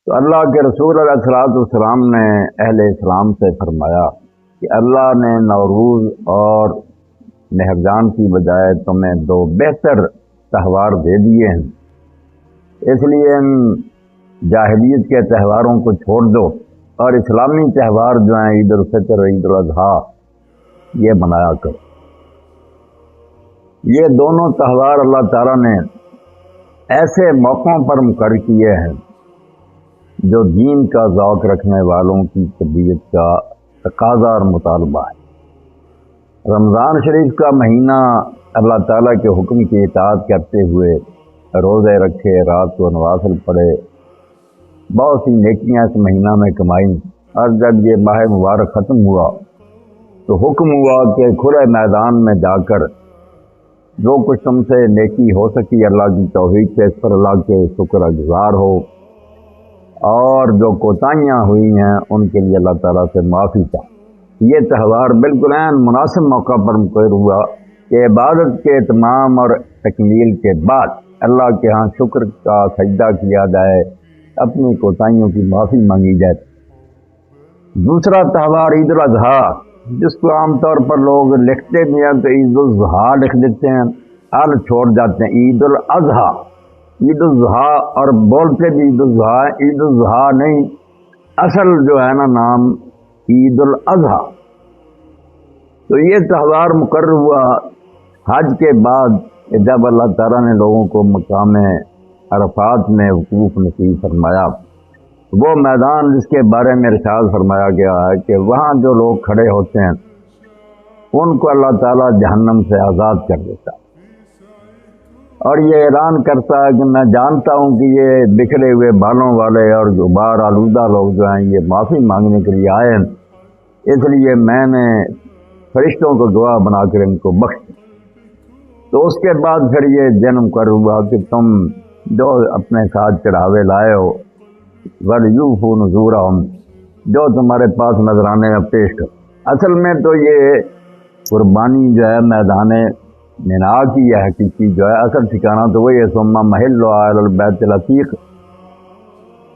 تو اللہ کے رسول علیہ السلام نے اہل اسلام سے فرمایا کہ اللہ نے نوروز اور مہرجان کی بجائے تمہیں دو بہتر تہوار دے دیے ہیں، اس لیے ان جاہلیت کے تہواروں کو چھوڑ دو اور اسلامی تہوار جو ہیں عید الفطر اور عید الاضحیٰ یہ منایا کرو۔ یہ دونوں تہوار اللہ تعالیٰ نے ایسے موقعوں پر مقرر کیے ہیں جو دین کا ذوق رکھنے والوں کی طبیعت کا تقاضا اور مطالبہ ہے۔ رمضان شریف کا مہینہ اللہ تعالیٰ کے حکم کی اطاعت کرتے ہوئے روزے رکھے، رات کو نوافل پڑھے، بہت سی نیکیاں اس مہینہ میں کمائیں، اور جب یہ ماہ مبارک ختم ہوا تو حکم ہوا کہ کھلے میدان میں جا کر جو کچھ تم سے نیکی ہو سکی اللہ کی توفیق سے اس پر اللہ کے شکر گزار ہو، اور جو کوتاہیاں ہوئی ہیں ان کے لیے اللہ تعالیٰ سے معافی چاہو۔ یہ تہوار بالکل عین مناسب موقع پر مقرر ہوا کہ عبادت کے اتمام اور تکمیل کے بعد اللہ کے ہاں شکر کا سجدہ کیا جائے، اپنی کوتاہیوں کی معافی مانگی جائے۔ دوسرا تہوار عید الاضحیٰ، جس کو عام طور پر لوگ لکھتے بھی ہیں تو عید الاضحیٰ لکھ دیتے ہیں، ال چھوڑ جاتے ہیں، عید الاضحیٰ، عید الاضحیٰ، اور بولتے بھی عید الاضحیٰ، عید الاضحیٰ نہیں، اصل جو ہے نا نام عید الاضحیٰ۔ تو یہ تہوار مقرر ہوا حج کے بعد جب اللہ تعالیٰ نے لوگوں کو مقام عرفات میں وقوف نصیب فرمایا، وہ میدان جس کے بارے میں ارشاد فرمایا گیا ہے کہ وہاں جو لوگ کھڑے ہوتے ہیں ان کو اللہ تعالیٰ جہنم سے آزاد کر دیتا ہے، اور یہ اعلان کرتا ہے کہ میں جانتا ہوں کہ یہ بکھرے ہوئے بالوں والے اور غبار آلودہ لوگ جو ہیں یہ معافی مانگنے کے لیے آئے ہیں، اس لیے میں نے فرشتوں کو گواہ بنا کر ان کو بخش دیا۔ تو اس کے بعد پھر یہ جنم کر ہوا کہ تم جو اپنے ساتھ چڑھاوے لائے ہو وَلْيُوفُوا نُذُورَهُمْ، جو تمہارے پاس نذرانے پیش کرو۔ اصل میں تو یہ قربانی جو ہے میدان مینا کی ہے، حقیقی جو ہے اصل ٹھکانہ تو وہی ہے، ثُمَّ مَحِلُّهَا عَلَى الْبَيْتِ الْعَتِيقِ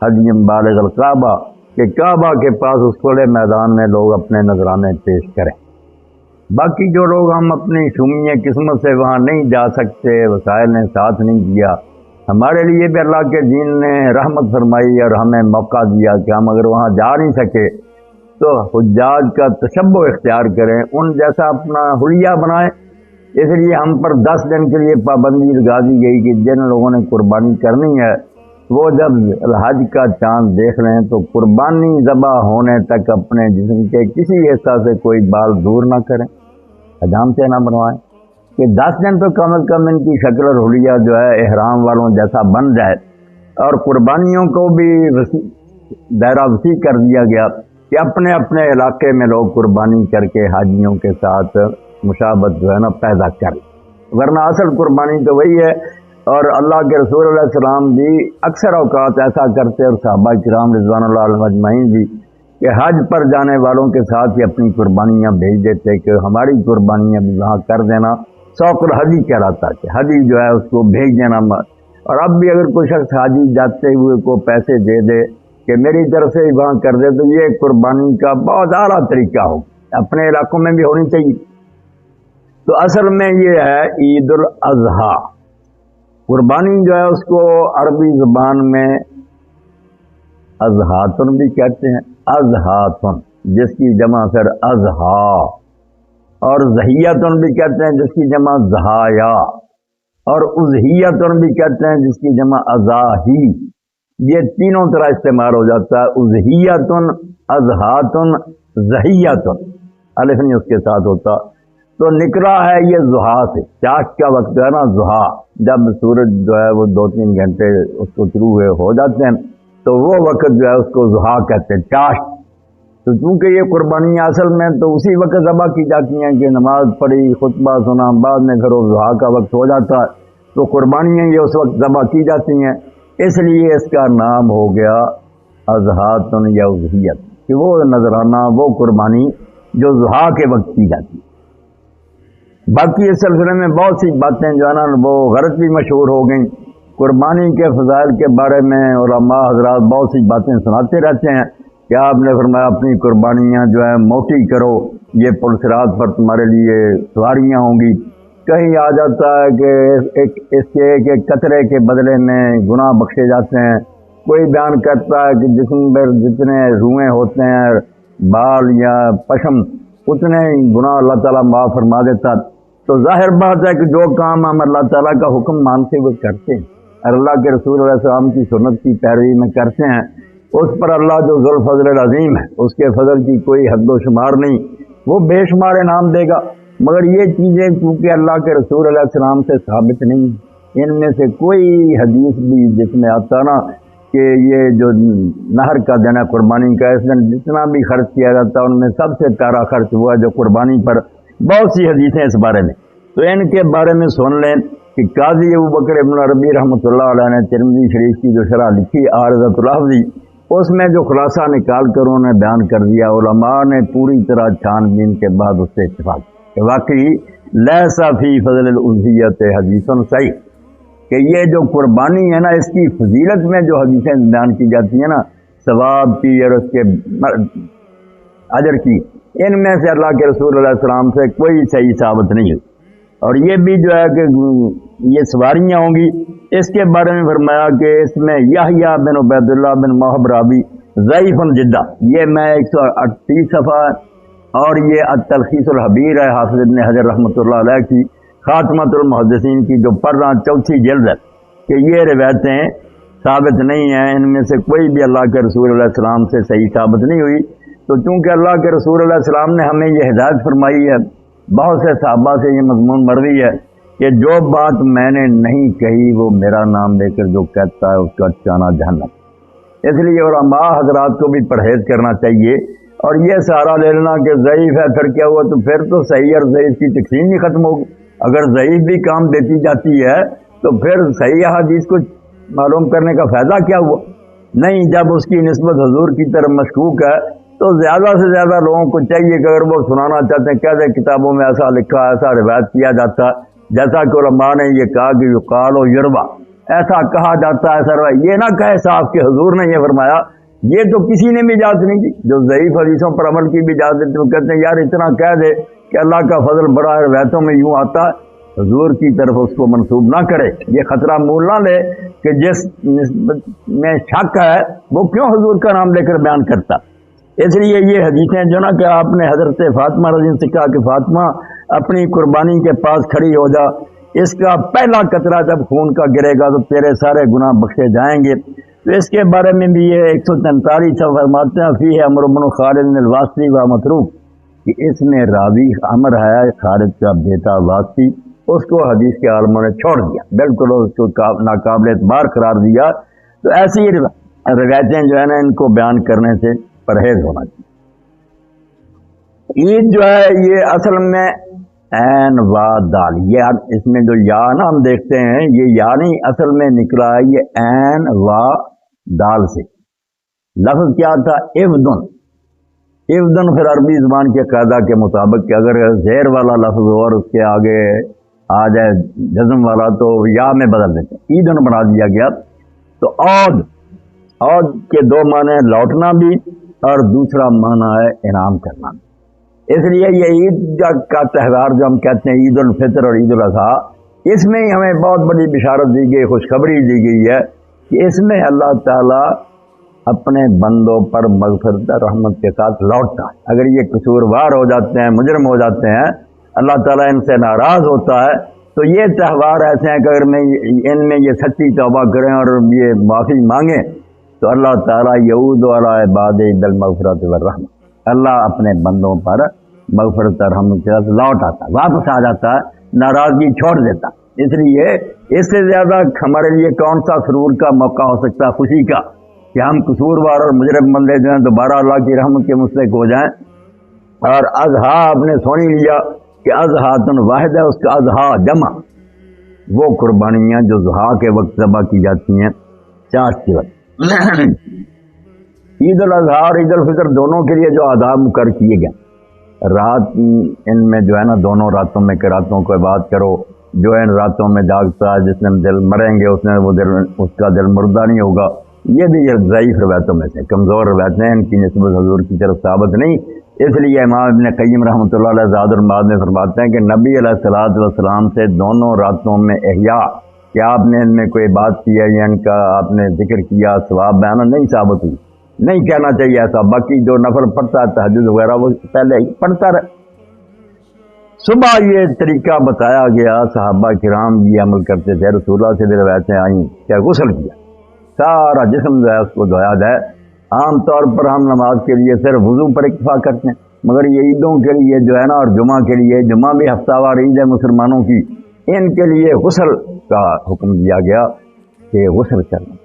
حَجٍّ بَالِغَ الْكَعْبَةِ، کہ کعبہ کے پاس اس کھلے میدان میں لوگ اپنے نذرانے پیش کریں۔ باقی جو لوگ ہم اپنی شومیہ قسمت سے وہاں نہیں جا سکتے، وسائل نے ساتھ نہیں دیا، ہمارے لیے بھی اللہ کے دین نے رحمت فرمائی اور ہمیں موقع دیا کہ ہم اگر وہاں جا نہیں سکے تو حجاج کا تشبہ اختیار کریں، ان جیسا اپنا حلیہ بنائیں۔ اس لیے ہم پر 10 دن کے لیے پابندی لگا دی گئی کہ جن لوگوں نے قربانی کرنی ہے وہ جب الحج کا چاند دیکھ لیں تو قربانی ذبح ہونے تک اپنے جسم کے کسی حصہ سے کوئی بال دور نہ کریں، حجام سے نہ بنوائیں، کہ 10 دن تو کم از کم ان کی شکل اور حلیہ جو ہے احرام والوں جیسا بن جائے۔ اور قربانیوں کو بھی دائرہ وسیع کر دیا گیا کہ اپنے اپنے علاقے میں لوگ قربانی کر کے حاجیوں کے ساتھ مشابہت جو ہے نا پیدا کریں، ورنہ اصل قربانی تو وہی ہے۔ اور اللہ کے رسول علیہ السلام بھی اکثر اوقات ایسا کرتے، اور صحابہ کرام رضوان اللہ علیہم اجمعین بھی، کہ حج پر جانے والوں کے ساتھ ہی اپنی قربانیاں بھیج دیتے کہ ہماری قربانیاں بھی وہاں کر دینا، سوق الحجی کہلاتا ہے کہ حجی جو ہے اس کو بھیج دینا۔ اور اب بھی اگر کوئی شخص حاجی جاتے ہوئے کو پیسے دے دے کہ میری طرف سے وہاں کر دے تو یہ قربانی کا بہت اعلیٰ طریقہ ہو، اپنے علاقوں میں بھی ہونی چاہیے۔ تو اصل میں یہ ہے عید الاضحیٰ۔ قربانی جو ہے اس کو عربی زبان میں اضحاتن بھی کہتے ہیں، اضحاتن جس کی جمع پھر اضحیٰ، اور ضحیتن بھی کہتے ہیں جس کی جمع ضحایا، اور اضحیتن بھی کہتے ہیں جس کی جمع اضاحی۔ یہ تینوں طرح استعمال ہو جاتا ہے، اضحیتن، اضحاتن، ضحیتن، الف نہیں اس کے ساتھ ہوتا۔ تو نکلا ہے یہ ضحیٰ سے، چاشت کا وقت جو ہے نا ضحیٰ، جب سورج جو ہے وہ 2-3 گھنٹے اس کو شروع ہو جاتے ہیں تو وہ وقت جو ہے اس کو ضحیٰ کہتے ہیں، چاشت۔ تو چونکہ یہ قربانی اصل میں تو اسی وقت ذبح کی جاتی ہیں کہ نماز پڑھی، خطبہ سنا، بعد میں پھر وہ ضحیٰ کا وقت ہو جاتا ہے تو قربانیاں یہ اس وقت ذبح کی جاتی ہیں، اس لیے اس کا نام ہو گیا اضحاتن یا اضحیت، کہ وہ نذرانہ، وہ قربانی جو ضحیٰ کے وقت کی جاتی ہے۔ باقی اس سلسلے میں بہت سی باتیں جو ہے نا وہ غلط بھی مشہور ہو گئیں۔ قربانی کے فضائل کے بارے میں علماء حضرات بہت سی باتیں سناتے رہتے ہیں کہ آپ نے فرمایا اپنی قربانیاں جو ہے موٹی کرو، یہ پلسرات پر تمہارے لیے سواریاں ہوں گی۔ کہیں آ جاتا ہے کہ اس کے ایک قطرے کے بدلے میں گناہ بخشے جاتے ہیں۔ کوئی بیان کرتا ہے کہ جسم پر جتنے روئیں ہوتے ہیں، بال یا پشم، اتنے گناہ اللہ تعالیٰ معاف فرما دیتا۔ تو ظاہر بات ہے کہ جو کام ہم اللہ تعالیٰ کا حکم مانتے ہوئے کرتے ہیں اور اللہ کے رسول علیہ السلام کی سنت کی پیروی میں کرتے ہیں، اس پر اللہ جو ذو الفضل العظیم ہے، اس کے فضل کی کوئی حد و شمار نہیں، وہ بے شمار انعام دے گا۔ مگر یہ چیزیں چونکہ اللہ کے رسول علیہ السلام سے ثابت نہیں، ان میں سے کوئی حدیث بھی جس میں آتا نا کہ یہ جو نہر کا دن ہے قربانی کا، اس دن جتنا بھی خرچ کیا جاتا ہے ان میں سب سے پیارا خرچ ہوا جو قربانی پر، بہت سی حدیثیں اس بارے میں۔ تو ان کے بارے میں سن لیں کہ قاضی ابوبکر ابن عربی رحمۃ اللہ علیہ نے ترمذی شریف کی جو شرح لکھی عارضۃ الحفظی، اس میں جو خلاصہ نکال کر انہوں نے بیان کر دیا، علماء نے پوری طرح چھان بین کے بعد اس سے اتفاق کہ واقعی لیسا فی فضل الاضحیۃ حدیث صحیح، کہ یہ جو قربانی ہے نا، اس کی فضیلت میں جو حدیثیں بیان کی جاتی ہیں نا، ثواب کی اور اس کے اجر کی، ان میں سے اللہ کے رسول علیہ السلام سے کوئی صحیح ثابت نہیں ہے۔ اور یہ بھی جو ہے کہ یہ سواریاں ہوں گی، اس کے بارے میں فرمایا کہ اس میں یحییٰ بن عبید اللہ بن موہب راوی ضعیف جدہ، یہ میں 138 صفحہ اور یہ التلخیص الحبیر ہے حافظ ابن حجر رحمۃ اللہ علیہ کی خاتمۃ المحدثین کی جو پڑھ رہا 4 جلد ہے، کہ یہ روایتیں ثابت نہیں ہیں، ان میں سے کوئی بھی اللہ کے رسول علیہ السلام سے صحیح ثابت نہیں ہوئی۔ تو چونکہ اللہ کے رسول علیہ السلام نے ہمیں یہ ہدایت فرمائی ہے، بہت سے صحابہ سے یہ مضمون مروی ہے کہ جو بات میں نے نہیں کہی وہ میرا نام لے کر جو کہتا ہے اس کا ٹھکانہ جہنم۔ اس لیے علماء حضرات کو بھی پرہیز کرنا چاہیے، اور یہ سہارا لے لینا کہ ضعیف ہے پھر کیا ہوا، تو پھر تو صحیح اور ضعیف کی تقسیم نہیں ختم ہوگی۔ اگر ضعیف بھی کام دیتی جاتی ہے تو پھر صحیح حدیث کو معلوم کرنے کا فائدہ کیا ہوا؟ نہیں، جب اس کی نسبت حضور کی طرف مشکوک ہے تو زیادہ سے زیادہ لوگوں کو چاہیے کہ اگر وہ سنانا چاہتے ہیں کہہ دیں کتابوں میں ایسا لکھا، ایسا روایت کیا جاتا ہے، جیسا کہ علماء نے یہ کہا کہ یقال و یروا، ایسا کہا جاتا ہے، ایسا روایت، یہ نہ کہے صاحب کہ حضور نے یہ فرمایا، یہ تو کسی نے بھی اجازت نہیں دی۔ جو ضعیف حدیثوں پر عمل کی بھی اجازت دیتے، وہ کہتے ہیں یار اتنا کہہ دے کہ اللہ کا فضل بڑا ہے، روایتوں میں یوں آتا ہے، حضور کی طرف اس کو منسوب نہ کرے۔ یہ خطرہ مول نہ لے کہ جس نسبت میں شک ہے وہ کیوں حضور کا نام لے کر بیان کرتا۔ اس لیے یہ حدیثیں جو نا کہ آپ نے حضرت فاطمہ رضی اللہ عنہا سے کہا کہ فاطمہ اپنی قربانی کے پاس کھڑی ہو جا، اس کا پہلا قطرہ جب خون کا گرے گا تو تیرے سارے گناہ بخشے جائیں گے۔ تو اس کے بارے میں بھی یہ 143 سے فرماتے ہیں فیہ عمرو بن خالد الواسطی و متروک، کہ اس میں راوی عمر ہے خالد کا بیٹا واسطی، اس کو حدیث کے عالموں نے چھوڑ دیا، بالکل اس کو ناقابل اعتبار قرار دیا۔ تو ایسی روایتیں جو ہے نا ان کو بیان کرنے سے پرہیز ہونا چاہیے۔ عید جو ہے یہ اصل میں عین و دال، یہ اس میں جو یا نا ہم دیکھتے ہیں، یہ یا نہیں اصل میں نکلا ہے، یہ عین و دال سے۔ لفظ کیا تھا؟ افدن۔ افدن پھر عربی زبان کے قاعدہ کے مطابق کہ اگر زیر والا لفظ ہو اور اس کے آگے آ جائے جزم والا تو یا میں بدل دیتے ہیں، عیدن بنا دیا گیا۔ تو عود کے 2 معنی لوٹنا بھی اور دوسرا معنی ہے انعام کرنا۔ اس لیے یہ عید کا تہوار جو ہم کہتے ہیں عید الفطر اور عید الاضحیٰ، اس میں ہی ہمیں بہت بڑی بشارت دی گئی، خوشخبری دی گئی ہے کہ اس میں اللہ تعالیٰ اپنے بندوں پر مغفرت رحمت کے ساتھ لوٹتا ہے۔ اگر یہ قصوروار ہو جاتے ہیں، مجرم ہو جاتے ہیں، اللہ تعالیٰ ان سے ناراض ہوتا ہے، تو یہ تہوار ایسے ہیں کہ اگر ان میں یہ سچی توبہ کریں اور یہ معافی مانگیں تو اللہ تعالیٰ یعود علی عبادہ بالمغفرۃ والرحمۃ، اللہ اپنے بندوں پر مغفرت اور رحمت کے ساتھ لوٹ آتا ہے، واپس آ جاتا ہے، ناراضگی چھوڑ دیتا۔ اس لیے اس سے زیادہ ہمارے لیے کون سا سرور کا موقع ہو سکتا ہے، خوشی کا، کہ ہم قصوروار اور مجرم بندے جو ہیں دوبارہ اللہ کی رحمت کے مستحق ہو جائیں۔ اور اضحیٰ آپ نے سن ہی لیا کہ اضحیٰ واحد ہے، اس کا اضحیٰ جمع، وہ قربانیاں جو ضحیٰ کے وقت ذبح کی جاتی ہیں چاش کے وقت۔ عید الاضحیٰ اور عید الفطر دونوں کے لیے جو آداب مقرر کیے گئے، رات ان میں جو ہے نا دونوں راتوں میں راتوں کو عبادت کرو، جو ان راتوں میں جاگتا ہے، جس نے دل مریں گے اس نے وہ دل، اس کا دل مردہ نہیں ہوگا. یہ بھی ضعیف روایتوں میں سے کمزور روایتیں ہیں، ان کی نسبت حضور کی طرف ثابت نہیں. اس لیے امام ابن قیم رحمۃ اللہ علیہ زاد المعاد میں فرماتے ہیں کہ نبی علیہ الصلوۃ والسلام سے دونوں راتوں میں احیاء، کہ آپ نے ان میں کوئی بات کی ہے یا ان کا آپ نے ذکر کیا، ثواب بیان نہیں ثابت ہوئی. نہیں کہنا چاہیے ایسا. باقی جو نفل پڑھتا ہے تہجد وغیرہ وہ پہلے ہی پڑھتا رہے. صبح یہ طریقہ بتایا گیا، صحابہ کرام یہ عمل کرتے تھے. رسول اللہ سے بھی روایتیں آئیں کہ غسل کیا، سارا جسم جو ہے اس کو دھویا جائے. عام طور پر ہم نماز کے لیے صرف وضو پر اکتفا کرتے ہیں، مگر یہ عیدوں کے لیے جو ہے نا، اور جمعہ کے لیے، جمعہ بھی ہفتہ وار عید ہے مسلمانوں کی، ان کے لیے غسل کا حکم دیا گیا کہ غسل کرنا،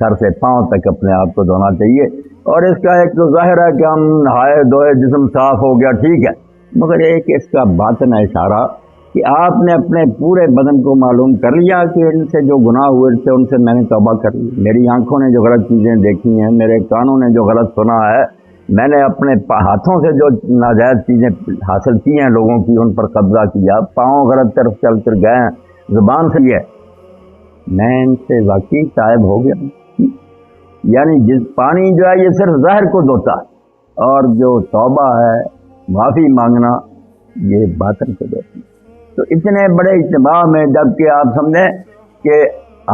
سر سے پاؤں تک اپنے آپ کو دھونا چاہیے. اور اس کا ایک تو ظاہر ہے کہ ہم نہائے دھوئے جسم صاف ہو گیا، ٹھیک ہے، مگر ایک اس کا باطن ہے اشارہ کہ آپ نے اپنے پورے بدن کو معلوم کر لیا کہ ان سے جو گناہ ہوئے تھے ان سے میں نے توبہ کر لی. میری آنکھوں نے جو غلط چیزیں دیکھی ہیں، میرے کانوں نے جو غلط سنا ہے، میں نے اپنے ہاتھوں سے جو ناجائز چیزیں حاصل کی ہیں لوگوں کی، ان پر قبضہ کیا، پاؤں غلط طرف چل کر گئے ہیں، زبان سے یہ میں ان سے واقعی تائب ہو گیا. یعنی جس پانی جو ہے یہ صرف ظاہر کو دھوتا ہے، اور جو توبہ ہے، معافی مانگنا، یہ باطن کو دھوتا ہے. تو اتنے بڑے اجتماع میں، جبکہ آپ سمجھیں کہ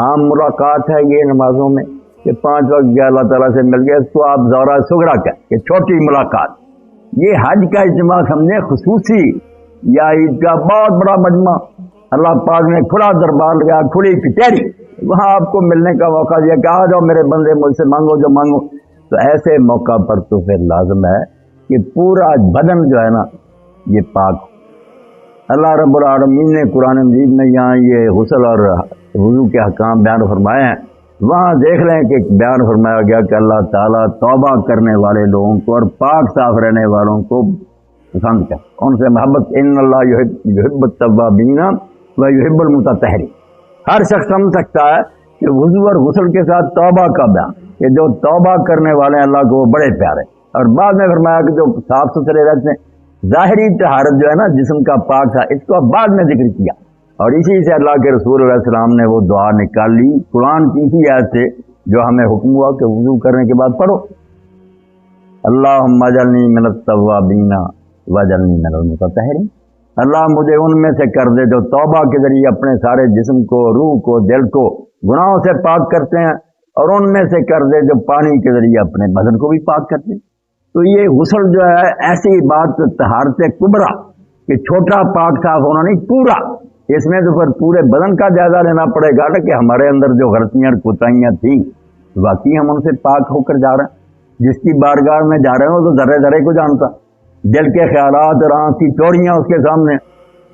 عام ملاقات ہے یہ نمازوں میں کہ 5 وقت گیا اللہ تعالیٰ سے مل گئے، اس کو آپ زورہ صغرا کہیں کہ چھوٹی ملاقات. یہ حج کا اجتماع سمجھیں خصوصی، یا عید کا بہت بڑا مجمع، اللہ پاک نے کھلا دربار لگا، کھلی کچہری، وہاں آپ کو ملنے کا موقع دیا کہ آ جاؤ میرے بندے، مجھ سے مانگو جو مانگو. تو ایسے موقع پر تو پھر لازم ہے کہ پورا بدن جو ہے نا یہ پاک ہو. اللہ رب العالمین نے قرآن مجید میں یہاں یہ غسل اور وضو کے احکام بیان فرمائے ہیں. وہاں دیکھ لیں کہ بیان فرمایا گیا کہ اللہ تعالیٰ توبہ کرنے والے لوگوں کو اور پاک صاف رہنے والوں کو پسند کرے، ان سے محبت. ان اللہ یحب التوابین و یحب المتطہرین. ہر شخص سمجھ سکتا ہے کہ وضو اور غسل کے ساتھ توبہ کا بیان، کہ جو توبہ کرنے والے ہیں اللہ کو وہ بڑے پیارے. اور بعد میں فرمایا کہ جو صاف ستھرے رہتے ہیں، ظاہری طہارت جو ہے نا جسم کا پاک تھا، اس کو بعد میں ذکر کیا. اور اسی سے اللہ کے رسول علیہ السلام نے وہ دعا نکال لی قرآن کی ہی آیت سے، جو ہمیں حکم ہوا کہ وضو کرنے کے بعد پڑھو، اللہم اجعلنی من التوابین واجعلنی من المتطہرین. اللہ مجھے ان میں سے کر دے جو توبہ کے ذریعے اپنے سارے جسم کو، روح کو، دل کو گناہوں سے پاک کرتے ہیں، اور ان میں سے کر دے جو پانی کے ذریعے اپنے بدن کو بھی پاک کرتے ہیں. تو یہ غسل جو ہے ایسی بات طہارت کبریٰ کہ چھوٹا پاک صاف ہونا نہیں، پورا. اس میں تو پھر پورے بدن کا جائزہ لینا پڑے گا کہ ہمارے اندر جو غلطیاں اور کوتاہیاں تھیں واقعی ہم ان سے پاک ہو کر جا رہے ہیں. جس کی بارگاہ میں جا رہے ہیں وہ تو ذرے ذرے کو جانتا، دل کے خیالات اور آنکھ کی چوریاں اس کے سامنے.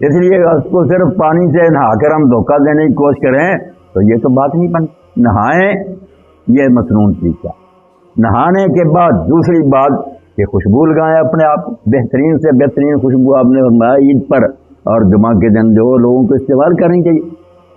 اس لیے اس کو صرف پانی سے نہا کر ہم دھوکہ دینے کی کوشش کریں تو یہ تو بات نہیں بنتی. نہائیں یہ مصنون طریقہ. نہانے کے بعد دوسری بات کہ خوشبو لگائیں اپنے آپ، بہترین سے بہترین خوشبو آپ نے فرمایا عید پر اور جمعہ کے دن جو لوگوں کو استعمال کرنی چاہیے.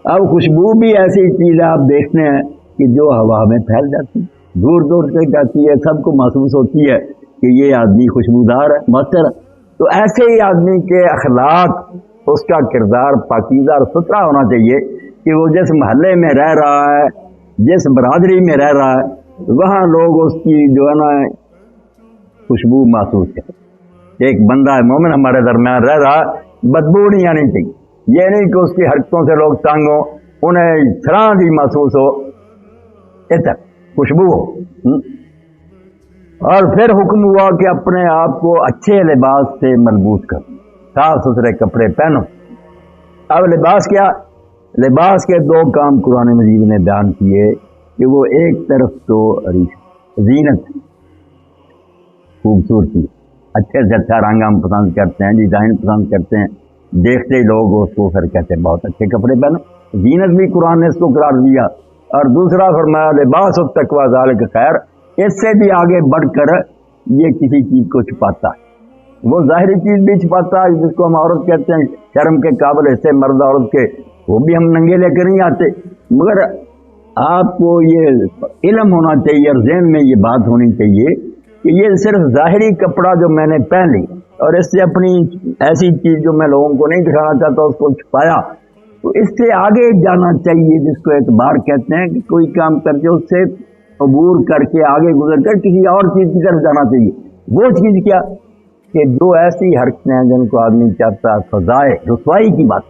اب خوشبو بھی ایسی چیز ہے، آپ دیکھتے ہیں کہ جو ہوا میں پھیل جاتی ہے، دور دور سے جاتی ہے، سب کو محسوس ہوتی ہے کہ یہ آدمی خوشبودار ہے، مؤثر ہے. تو ایسے ہی آدمی کے اخلاق، اس کا کردار پاکیزہ اور ستھرا ہونا چاہیے کہ وہ جس محلے میں رہ رہا ہے، جس برادری میں رہ رہا ہے، وہاں لوگ اس کی جو ہے نا خوشبو محسوس کریں. ایک بندہ ہے مومن ہمارے درمیان رہ رہا، بدبو نہیں آنی چاہیے. یہ نہیں کہ اس کی حرکتوں سے لوگ تنگ ہوں، انہیں سران ہی محسوس ہو، اتر خوشبو ہو. اور پھر حکم ہوا کہ اپنے آپ کو اچھے لباس سے ملبوس کرو، صاف ستھرے کپڑے پہنو. اب لباس کیا؟ لباس کے 2 کام قرآن مجید نے بیان کیے کہ وہ ایک طرف تو زینت، خوبصورتی، اچھے سے اچھا رنگ ہم پسند کرتے ہیں، ڈیزائن پسند کرتے ہیں، دیکھتے ہی لوگ اس کو پھر کہتے ہیں بہت اچھے کپڑے پہنو. زینت بھی قرآن نے اس کو قرار دیا. اور دوسرا فرمایا لباس التقویٰ ذالک خیر. اس سے بھی آگے بڑھ کر یہ کسی چیز کو چھپاتا ہے، وہ ظاہری چیز بھی چھپاتا ہے جس کو ہم عورت کہتے ہیں، شرم کے قابل حصے مرد عورت کے، وہ بھی ہم ننگے لے کر نہیں آتے. مگر آپ کو یہ علم ہونا چاہیے اور ذہن میں یہ بات ہونی چاہیے کہ یہ صرف ظاہری کپڑا جو میں نے پہن لی اور اس سے اپنی ایسی چیز جو میں لوگوں کو نہیں دکھانا چاہتا اس کو چھپایا، تو اس سے آگے جانا چاہیے، جس کو اعتبار کہتے ہیں کہ کوئی کام کر کے اس سے عبور کر کے آگے گزر کر کسی اور چیز کی طرف جانا چاہیے۔ وہ چیز کیا کہ جو ایسی حرکتیں ہیں جن کو آدمی چاہتا ہے فضائے رسوائی کی بات،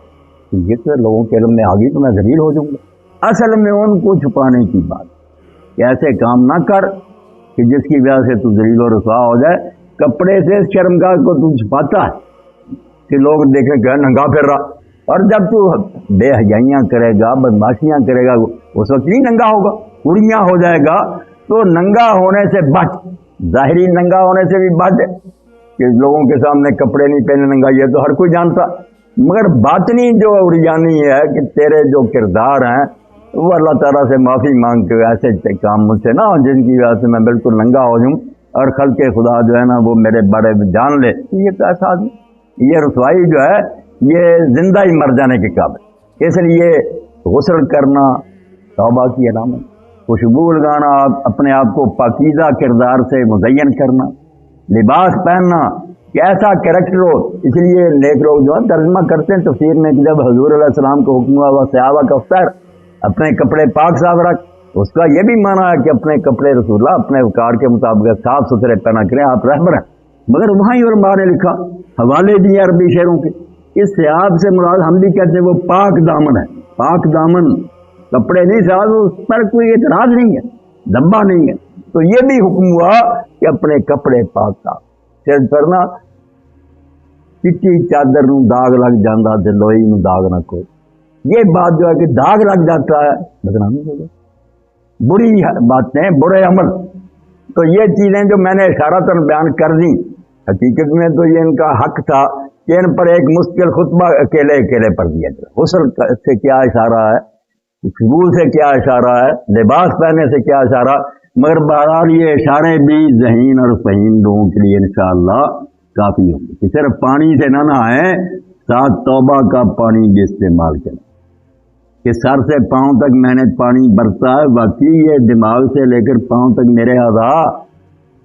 یہ تو لوگوں کے علم میں آ گئی تو میں ذلیل ہو جاؤں گا، اصل میں ان کو چھپانے کی بات کہ ایسے کام نہ کر کہ جس کی وجہ سے تو ذلیل و رسوا ہو جائے۔ کپڑے سے شرمگاہ کو تو چھپاتا ہے کہ لوگ دیکھیں کہ ننگا پھر رہا، اور جب تو بے حیائیاں کرے گا، بدماشیاں کرے گا، اس وقت نہیں ننگا ہوگا، اڑیاں ہو جائے گا۔ تو ننگا ہونے سے بچ، ظاہری ننگا ہونے سے بھی بچ کہ لوگوں کے سامنے کپڑے نہیں پہنے ننگا، یہ تو ہر کوئی جانتا، مگر باطنی جو اڑیانی ہے کہ تیرے جو کردار ہیں وہ اللہ تعالیٰ سے معافی مانگ کے ایسے کام مجھ سے نہ ہو جن کی وجہ سے میں بالکل ننگا ہو جاؤں اور خلق خدا جو ہے نا وہ میرے بارے میں جان لے۔ یہ تو ایسا آدمی، یہ رسوائی جو ہے یہ زندہ ہی مر جانے کے قابل۔ اس لیے غسل کرنا توبہ کی علامت، خوشبو لگانا، اپنے آپ کو پاکیزہ کردار سے مزین کرنا، لباس پہننا کہ ایسا کریکٹر ہو۔ اس لیے نیک لوگ جو ہے ترجمہ کرتے ہیں تفسیر میں کہ جب حضور علیہ السلام کو حکم ہوا صحابہ کا افطار اپنے کپڑے پاک صاف رکھ، اس کا یہ بھی معنی ہے کہ اپنے کپڑے رسول اللہ اپنے وقار کے مطابق صاف ستھرے پہنا کریں، آپ رہبر ہیں۔ مگر وہاں ہی علماء نے لکھا، حوالے دیے عربی شعروں کے، اس سیاب سے مراد ہم بھی کہتے ہیں وہ پاک دامن ہے، پاک دامن کپڑے نہیں صاف، اس پر کوئی اعتراض نہیں ہے، دبا نہیں ہے۔ تو یہ بھی حکم ہوا کہ اپنے کپڑے پاک صاف صرف کرنا، چٹی چادر نو داغ لگ جاندہ تے لوئی نو داغ نہ کوئی۔ یہ بات جو ہے کہ داغ لگ جاتا ہے بدنامی ہو جائے، بری باتیں، برے عمل۔ تو یہ چیزیں جو میں نے اشارتاً بیان کر دی، حقیقت میں تو یہ ان کا حق تھا کہ ان پر ایک مستقل خطبہ اکیلے پر دیا جائے۔ غسل سے کیا اشارہ ہے، خوشبو سے کیا اشارہ ہے، لباس پہننے سے کیا اشارہ، مگر بہرحال یہ اشارے بھی ذہین اور فہیم لوگوں کے لیے انشاءاللہ کافی ہوں گے کہ صرف پانی سے نہ نہائیں، ساتھ توبہ کا پانی بھی استعمال کریں کہ سر سے پاؤں تک میں نے پانی برتا ہے، باقی یہ دماغ سے لے کر پاؤں تک میرے اعضاء